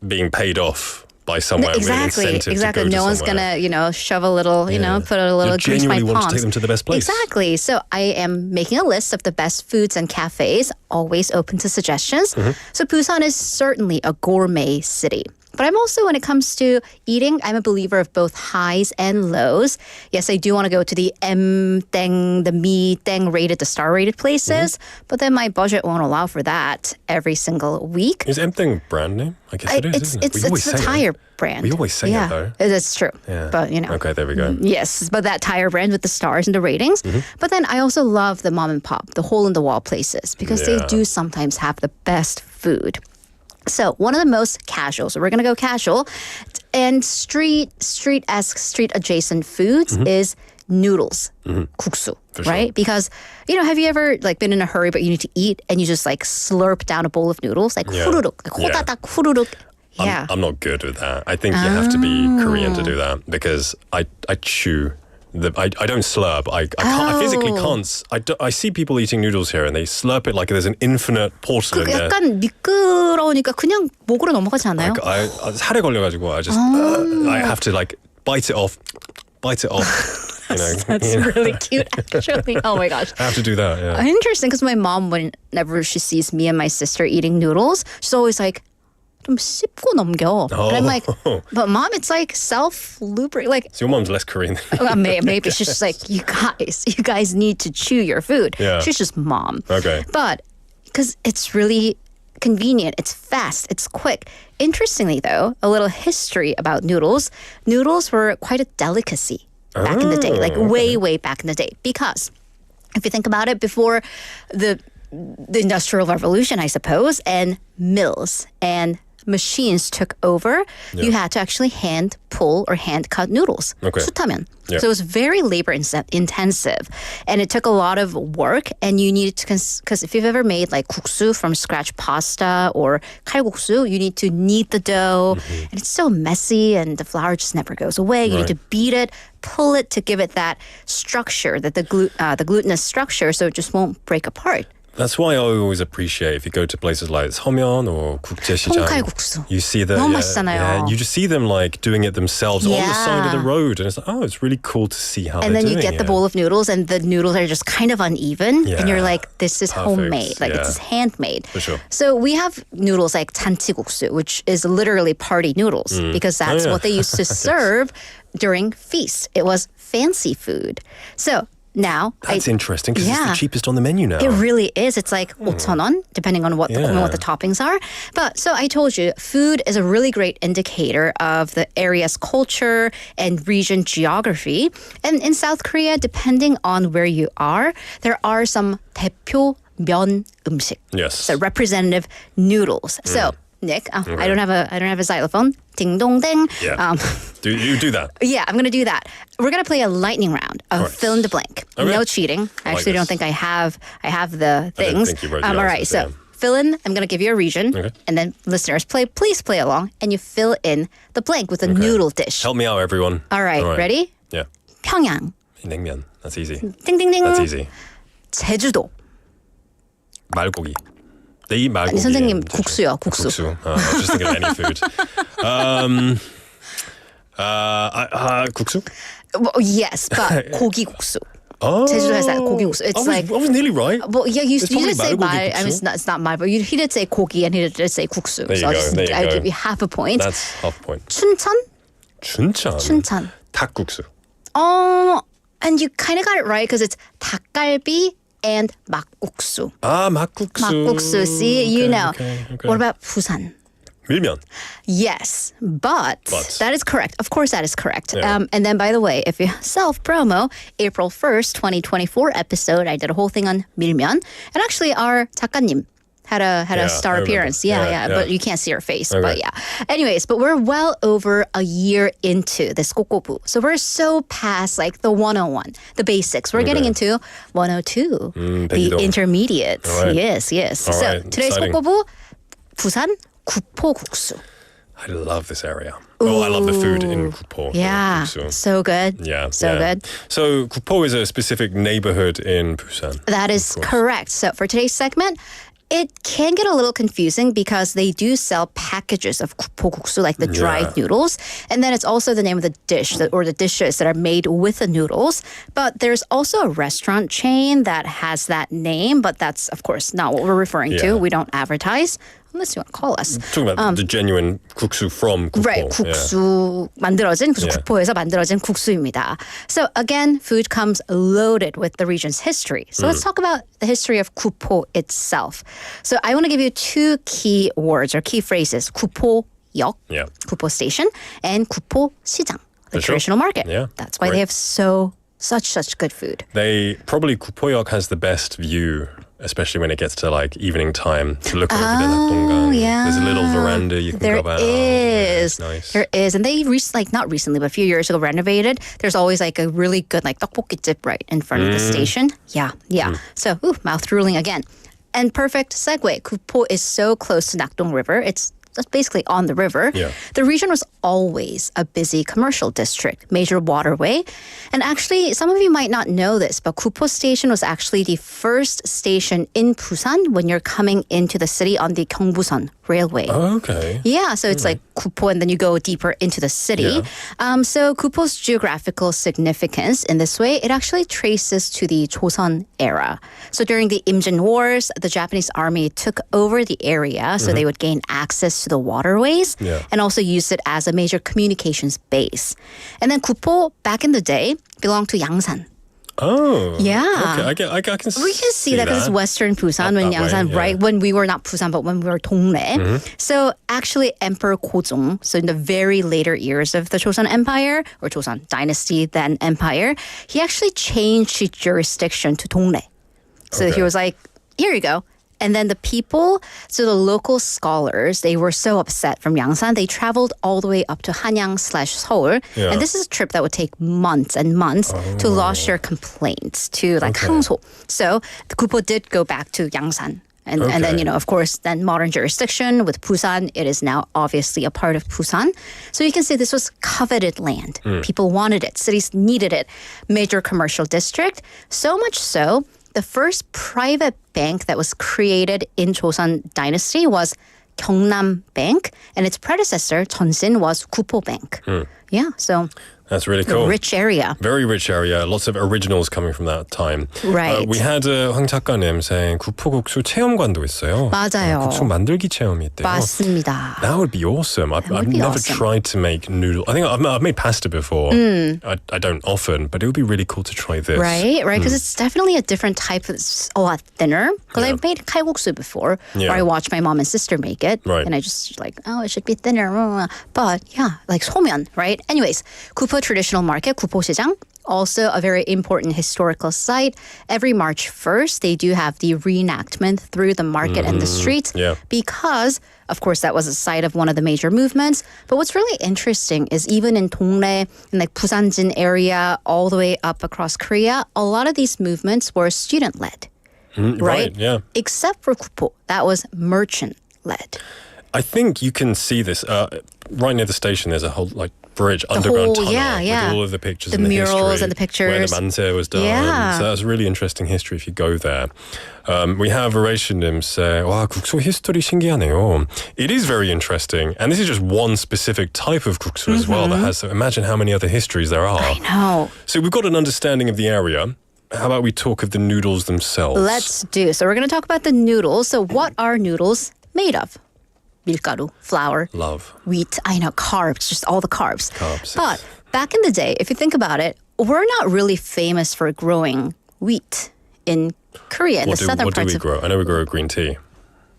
being paid off by somewhere with an incentive to go to No one's somewhere. going to, shove a little, put a little You grease my genuinely want to palms. take them to the best place. Exactly. So I am making a list of the best foods and cafes, always open to suggestions. So Busan is certainly a gourmet city. But I'm also, when it comes to eating, I'm a believer of both highs and lows. Yes, I do want to go to the M-Teng, the Mi-Teng rated, the star-rated places. But then my budget won't allow for that every single week. Is M-Teng brand name? I guess it is, isn't it? It's a tire brand. We always say it, though. That's true. Yeah. But, Okay, there we go. Yes, but that tire brand with the stars and the ratings. But then I also love the mom and pop, the hole-in-the-wall places, because they do sometimes have the best food. So one of the most casual, so we're going to go casual, and street-esque, street-adjacent foods is noodles, 국수, right? Because, have you ever been in a hurry but you need to eat and you just slurp down a bowl of noodles? 후루룩, 호다닥, 후루룩. Yeah. I'm not good with that. I think you have to be Korean to do that, because I chew I don't slurp. I physically can't. I see people eating noodles here and they slurp it like there's an infinite portion in there. 약간 미끄러우니까 그냥 목으로 넘어가지 않아요? I 살에 걸려가지고 I have to like bite it off. You know, That's really cute, actually. Oh my gosh. I have to do that. Yeah. Interesting, because my mom, whenever she sees me and my sister eating noodles, she's always like, 좀 씹고 넘겨. And I'm like, but mom, it's like self-lubricate. Like, so your mom's less Korean than maybe she's just like, you guys need to chew your food. Yeah. She's just mom. Okay. But because it's really convenient, it's fast, it's quick. Interestingly, though, a little history about noodles. Noodles were quite a delicacy back in the day, like way back in the day. Because if you think about it, before the Industrial Revolution, I suppose, and mills and machines took over, you had to actually hand pull or hand cut noodles. 숯하면. Yeah. So it was very labor intensive, and it took a lot of work. And you needed to, because if you've ever made like 국수 from scratch pasta or 칼국수, you need to knead the dough, and it's so messy, and the flour just never goes away. You need to beat it, pull it to give it that structure, that the glutinous structure, so it just won't break apart. That's why I always appreciate if you go to places like 서면 or 국제시장. 통칼국수. You see the 너무 맛있잖아요. you just see them like doing it themselves on the side of the road, and it's like, oh, it's really cool to see how. And they're then you doing get the it. bowl of noodles, and the noodles are just kind of uneven, and you're Yeah. like, this is Perfect. homemade, like Yeah. it's handmade. For sure. So we have noodles like 잔치국수, which is literally party noodles, because that's what they used to serve during feasts. It was fancy food. So now That's interesting because it's the cheapest on the menu now. It really is. It's like 5,000원, depending on what the toppings are. But so I told you, food is a really great indicator of the area's culture and region geography. And in South Korea, depending on where you are, there are some 대표 면 음식. Yes. So representative noodles. So Nick, I don't have a xylophone. Ding dong ding. Yeah. You do that. Yeah, I'm going to do that. We're going to play a lightning round of fill in the blank. Okay. No cheating. I actually don't think I have the things. think you wrote the All right, answers, so fill in. I'm going to give you a region, and then listeners, please play along, and you fill in the blank with a noodle dish. Help me out, everyone. All right, ready? Yeah. 평양. 냉면. That's easy. Ding ding ding. That's easy. 제주도. 말고기. They eat 말고기. 아니 선생님 국수요, 국수. 국수. I was just thinking of any food. 국수? Well, yes, but 고기국수. Oh, 제주도 has that 고기국수. It's I was nearly right. Well, yeah, you It's did say probably 말. I mean, 말고기국수. it's not 말, but he did say 고기 and he did say 국수. There you So go. I'll give you half a point. That's half a point. 춘천? 춘천. 닭국수. Oh, and you kind of got it right because it's 닭갈비 and 막국수. 막국수. 막국수. See, you know. Okay. What about Busan? 밀면. Yes, but that is correct. Of course, that is correct. Yeah. And then, by the way, if you self-promo, April 1st, 2024 episode, I did a whole thing on 밀면. And actually, our 작가님 had a star appearance. Yeah, but you can't see her face. Okay. But yeah. Anyways, but we're well over a year into this 꼬.꼬.부. So we're so past like the 101, the basics. We're getting into 102, the intermediate. Right. Yes. All So right, today's exciting. 꼬.꼬.부, 부산 구포국수. I love this area. Oh, I love the food in Gupo. Yeah, so good. Yeah, so good. So Gupo is a specific neighborhood in Busan. That is correct. So for today's segment, it can get a little confusing because they do sell packages of 구포국수, like the dried noodles. And then it's also the name of the dish or the dishes that are made with the noodles. But there's also a restaurant chain that has that name, but that's, of course, not what we're referring to. We don't advertise. Unless you want to call us. Talking about the genuine 국수 from Gupo. Right, 국수 만들어진, 구포에서 만들어진 국수입니다. So again, food comes loaded with the region's history. So let's talk about the history of Gupo itself. So I want to give you two key words or key phrases. 구포역, Gupo station, and 구포 시장, the traditional market. Yeah, that's why they have such good food. Probably Gupo역 has the best view, especially when it gets to like evening time, to look over the Nakdongang. Yeah. There's a little veranda you can go out. Is. Nice. There is. And they not recently, but a few years ago renovated. There's always like a really good like 떡볶이집 right in front of the station. Yeah. So, mouth drooling again. And perfect segue. Gupo is so close to Nakdong River. It's basically on the river. Yeah. The region was always a busy commercial district, major waterway. And actually, some of you might not know this, but Gupo Station was actually the first station in Busan when you're coming into the city on the Gyeongbusan Railway. Oh, okay. Yeah, so it's like Gupo and then you go deeper into the city. So Gupo's geographical significance in this way, it actually traces to the Joseon era. So during the Imjin Wars, the Japanese army took over the area so they would gain access to the waterways and also use it as a major communications base. And then Gupo, back in the day, belonged to Yangsan. Oh. Yeah. Okay, I can see We can see that because it's Western Busan when that way, Yangsan, right? When we were not Busan, but when we were Dongnae. So actually Emperor Gojong, so in the very later years of the Joseon Empire, or Joseon Dynasty, then Empire, he actually changed his jurisdiction to Dongnae. So he was like, here you go. And then the people, so the local scholars, they were so upset from Yangsan, they traveled all the way up to Hanyang/Seoul. Yeah. And this is a trip that would take months and months to lodge their complaints to like Hangso. So the Gupo did go back to Yangsan. And then, you know, of course, then modern jurisdiction with Busan, it is now obviously a part of Busan. So you can see this was coveted land. People wanted it. Cities needed it. Major commercial district. So much so, the first private bank that was created in Joseon Dynasty was Gyeongnam Bank, and its predecessor, Jeonsin, was Gupo Bank. Yeah, so that's really cool. A rich area. Very rich area. Lots of originals coming from that time. Right. We had 황 작가님 saying 구포국수 체험관도 있어요. 맞아요. 국수 만들기 체험이 있대요. 맞습니다. That would be awesome. I've be never awesome. tried to make noodle. I think I've made pasta before. I don't often, but it would be really cool to try this. Right, because it's definitely a different type. It's a lot thinner. Because I've made kalguksu before, where I watched my mom and sister make it. Right. And I just like, oh, it should be thinner. But yeah, like somyeon, right? Anyways, Gupo Traditional Market, 구포시장, also a very important historical site. Every March 1st, they do have the reenactment through the market and the streets because, of course, that was a site of one of the major movements. But what's really interesting is even in Dongnae, in like Busanjin area, all the way up across Korea, a lot of these movements were student-led, right? Yeah. Except for Gupo, that was merchant-led. I think you can see this right near the station. There's a whole bridge, underground tunnel, with all of the pictures, the and the murals history, and the pictures, where the manse was done. Yeah. So that's a really interesting history if you go there. We have Oration say, "와, 국수 history 신기하네요." It is very interesting, and this is just one specific type of 국수 as well. That has. Imagine how many other histories there are. I know. So we've got an understanding of the area. How about we talk of the noodles themselves? Let's do. So we're going to talk about the noodles. So what are noodles made of? 밀가루, flour, wheat, I know, carbs, just all the carbs. But back in the day, if you think about it, we're not really famous for growing wheat in Korea, in the southern parts of... What do we grow? I know we grow green tea.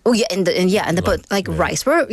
Oh yeah, but rice. We're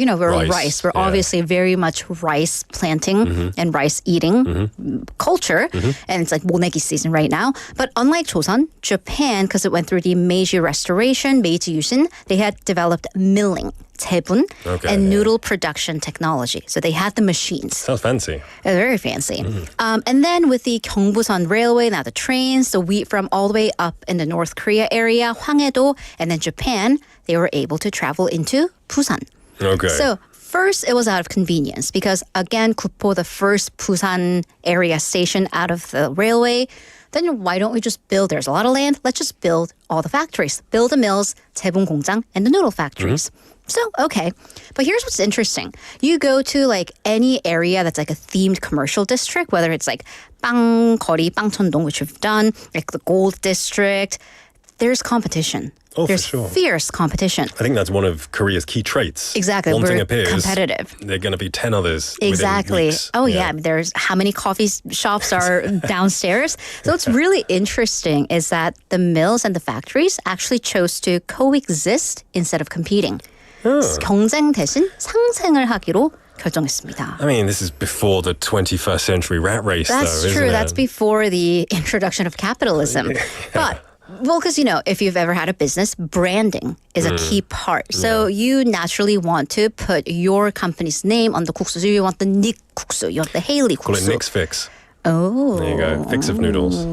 rice. We're obviously very much rice planting and rice eating culture, and it's like 모내기 season right now. But unlike Joseon, Japan, because it went through the Meiji Restoration, Meiji Yushin, they had developed milling, 재분, and noodle production technology. So they had the machines. Sounds fancy. Very fancy. And then with the Gyeongbusan Railway, now the trains, the wheat from all the way up in the North Korea area, Hwanghae-do, and then Japan, they were able to travel into Busan. Okay. So first, it was out of convenience because, again, Gupo, the first Busan area station out of the railway, then why don't we just build? There's a lot of land. Let's just build all the factories. Build the mills, 재분 공장, and the noodle factories. So, okay. But here's what's interesting. You go to like any area that's like a themed commercial district, whether it's like 빵 거리, 빵천동, which we've done, like the Gold District, there's competition. Oh, There's for sure. fierce competition. I think that's one of Korea's key traits. Exactly. One thing We're appears, competitive. there are going to be 10 others. Exactly. Within weeks. Oh, yeah. There's how many coffee shops are downstairs. So what's really interesting is that the mills and the factories actually chose to coexist instead of competing. 경쟁 대신 상생을 하기로 결정했습니다. I mean, this is before the 21st century rat race, That's though, true. isn't That's it? before the introduction of capitalism. But well, because, you know, if you've ever had a business, branding is a key part. So you naturally want to put your company's name on the 국수. So you want the Nick 국수, you want the Haley Call it 국수. Nick's Fix. Oh. There you go. Fix of noodles.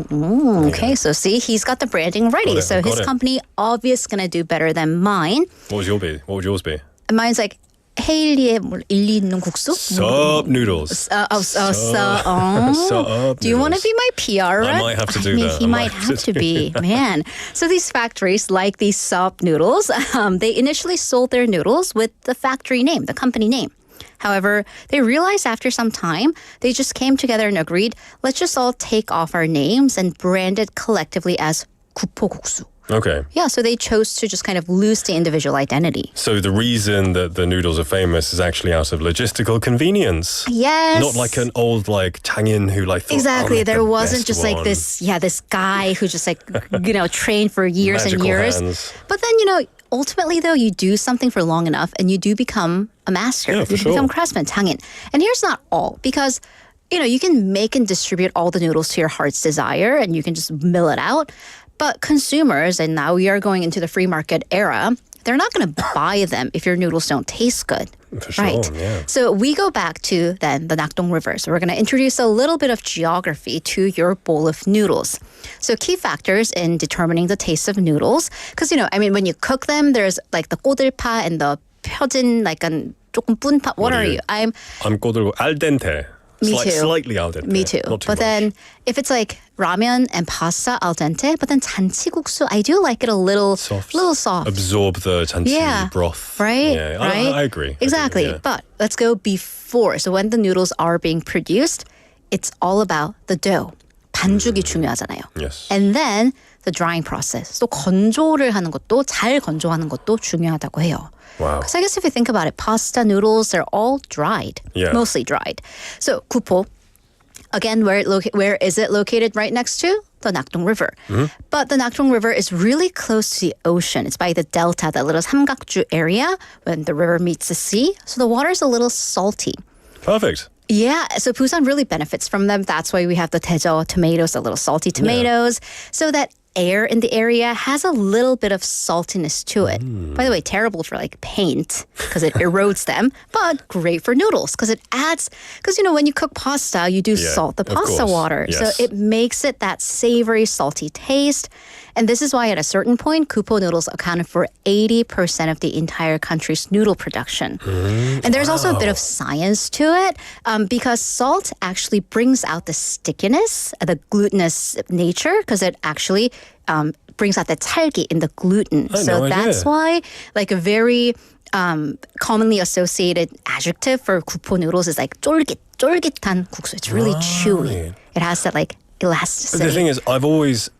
Okay, so see, he's got the branding ready. Got it, So got his it. company obviously going to do better than mine. What would yours be? Mine's like 헤일리의 일리 있는 국수? Sup noodles. Do you want to be my PR rep? I might have to do that. He might have to be. Man. So these factories, like these Sup noodles, they initially sold their noodles with the factory name, the company name. However, they realized after some time, they just came together and agreed, let's just all take off our names and brand it collectively as 구포국수. Okay. Yeah, so they chose to just kind of lose the individual identity. So the reason that the noodles are famous is actually out of logistical convenience. Yes. Not like an old like Changin who like thought, Exactly. I'll make There the wasn't best just like one. this guy who just like, trained for years Magical and years. hands. But then, ultimately though, you do something for long enough and you do become a master. Yeah, for you sure. become craftsman, Changin. And here's not all, because you can make and distribute all the noodles to your heart's desire and you can just mill it out. But consumers, and now we are going into the free market era, they're not going to buy them if your noodles don't taste good. For sure, right? yeah. So we go back to then the Nakdong River. So we're going to introduce a little bit of geography to your bowl of noodles. So key factors in determining the taste of noodles, because when you cook them, there's like the 꼬들파 and the 펴진, like 조금 뿐파. What are you? I'm 꼬들고 al dente. Me too. Slightly al dente. Me too. Not too But much. then if it's like ramen and pasta al dente, but then 잔치국수, I do like it a little soft. Absorb the chanchi broth. Right? Yeah, right? I agree. Exactly. Yeah. But let's go before. So when the noodles are being produced, it's all about the dough. 반죽이 중요하잖아요. Yes. And then the drying process. 또 건조를 하는 것도, 잘 건조하는 것도 중요하다고 해요. Wow. Because I guess if you think about it, pasta, noodles, they're all dried. Yeah. Mostly dried. So 구포, again, where is it located right next to? The Nakdong River. But the Nakdong River is really close to the ocean. It's by the delta, that little 삼각주 area when the river meets the sea. So the water is a little salty. Perfect. Yeah, so Busan really benefits from them. That's why we have the daejeon tomatoes, the little salty tomatoes, so that air in the area has a little bit of saltiness to it. By the way, terrible for like paint because it erodes them, but great for noodles because it adds, because when you cook pasta, you do salt the pasta water. Yes. So it makes it that savory, salty taste. And this is why at a certain point, Kupo noodles accounted for 80% of the entire country's noodle production. And there's also a bit of science to it because salt actually brings out the stickiness, the glutinous nature, because it actually brings out the 찰기 in the gluten. So that's why like a very commonly associated adjective for Kupo noodles is like 쫄깃한 국수. It's really chewy. It has that like elasticity. But the thing is,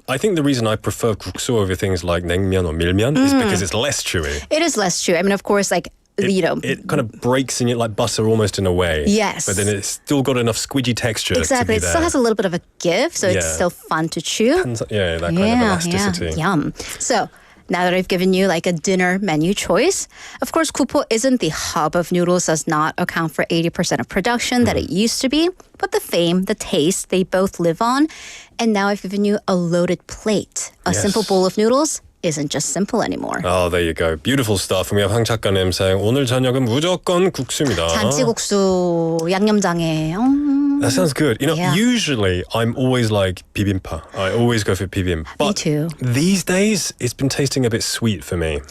I think the reason I prefer 국수 over things like 냉면 or 밀면 is because it's less chewy. It is less chewy. I mean, of course, like, it kind of breaks in it like butter almost in a way. Yes. But then it's still got enough squidgy texture Exactly. to It be still there. has a little bit of a give, so it's still fun to chew. Yeah, that kind of elasticity. Yeah, yum. So now that I've given you like a dinner menu choice, of course, Kupo isn't the hub of noodles, does not account for 80% of production that it used to be, but the fame, the taste, they both live on. And now I've given you a loaded plate. A simple bowl of noodles isn't just simple anymore. Oh, there you go. Beautiful stuff. And we have 황 작가님 saying 오늘 저녁은 무조건 국수입니다. 잔치국수 양념장에. That sounds good. Usually I'm always like bibimbap. I always go for bibimbap. But Me too. These days, it's been tasting a bit sweet for me.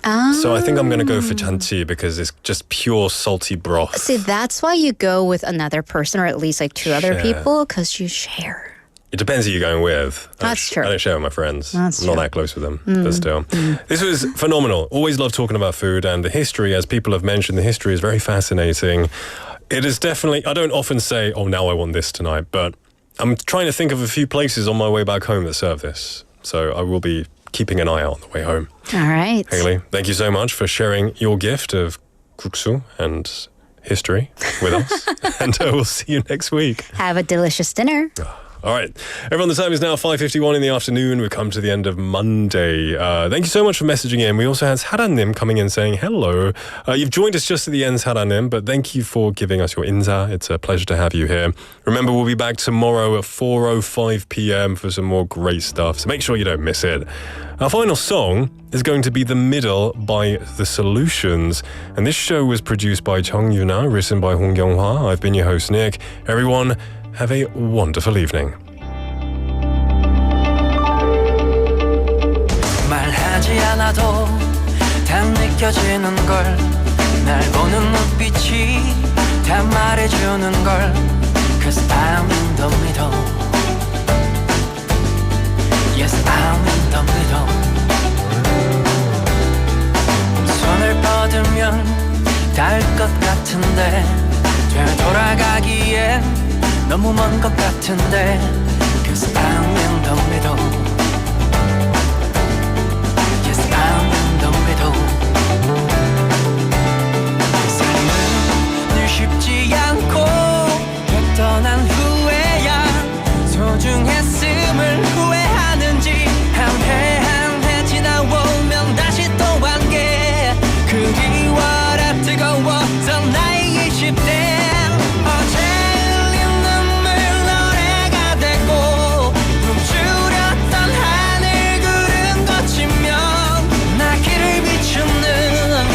So I think I'm going to go for janchi because it's just pure salty broth. See, that's why you go with another person or at least like two other Share. people, because you share. It depends who you're going with. That's true. I don't share with my friends. That's I'm not true. that close with them, but still. This was phenomenal. Always love talking about food and the history. As people have mentioned, the history is very fascinating. It is definitely, I don't often say, oh, now I want this tonight, but I'm trying to think of a few places on my way back home that serve this. So I will be keeping an eye out on the way home. All right. Haley, thank you so much for sharing your gift of 국수 and history with us. And we'll see you next week. Have a delicious dinner. All right. Everyone, the time is now 5:51 in the afternoon. We've come to the end of Monday. Thank you so much for messaging in. We also had 사라님 coming in saying hello. You've joined us just at the end, 사라님, but thank you for giving us your 인사. It's a pleasure to have you here. Remember, we'll be back tomorrow at 4:05 p.m. for some more great stuff, so make sure you don't miss it. Our final song is going to be The Middle by The Solutions. And this show was produced by Chung Yuna, written by Hong Kyung-hwa. I've been your host, Nick. Everyone, have a wonderful evening. 말하지 않아도 다 느껴지는 걸 날 보는 눈빛이 다 말해주는 걸 Cause I'm in the middle Yes, I'm in the middle 손을 뻗으면 닿을 것 같은데 되돌아가기엔 너무 먼 것 같은데 Cause I'm in the middle Yes, I'm in the middle 삶은 늘 쉽지 않고 떠난 후에야 소중했음을 후회하는지 한 해 한 해 지나오면 다시 또 한게 그리워라 뜨거웠던 나의 20대 어제 흘린 눈물 노래가 되고 춤추렸던 하늘 구름 거치면 나 길을 비추는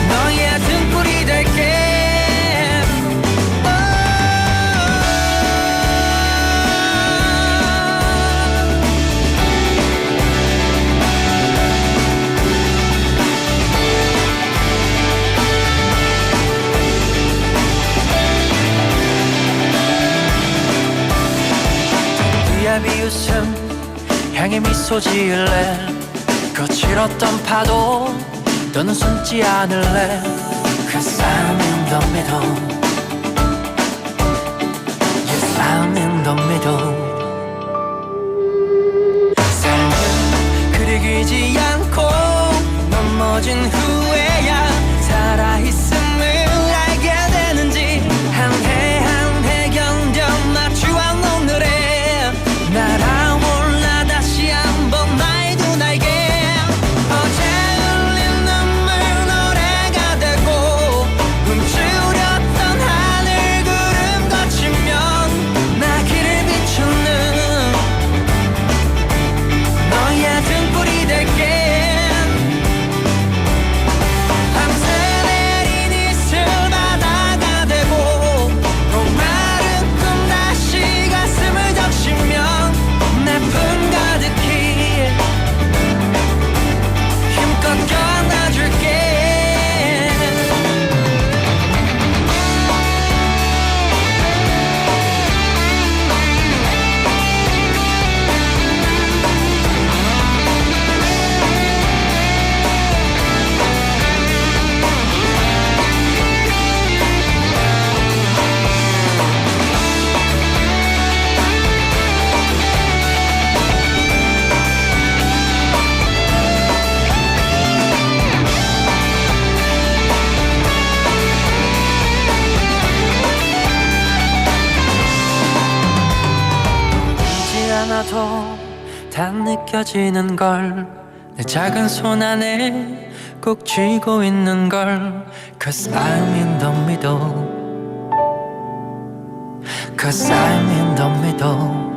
너의 등불이 될게 비웃음 향해 미소 지을래 거칠었던 파도 너는 숨지 않을래 Cause I'm in the middle Yes, I'm in the middle 삶은 그리 길지 않고 넘어진 후에야 살아있음을 알게 되는지 한 해 한 해 견뎌 맞추어 오늘에 날아올라 다시 한번 나의 두 날개 어제 흘린 눈물 노래가 되고 훔추렸던 하늘 구름 거치면 나 길을 비추는 너의 등불이 될게 밤새 내린 이슬 바다가 되고 목마른 꿈 다시 가슴을 적시면 내 품 가득히 힘껏 껴안아줄게 않아도 다 느껴지는 걸 내 작은 손 안에 꼭 쥐고 있는 걸 Cause I'm in the middle Cause I'm in the middle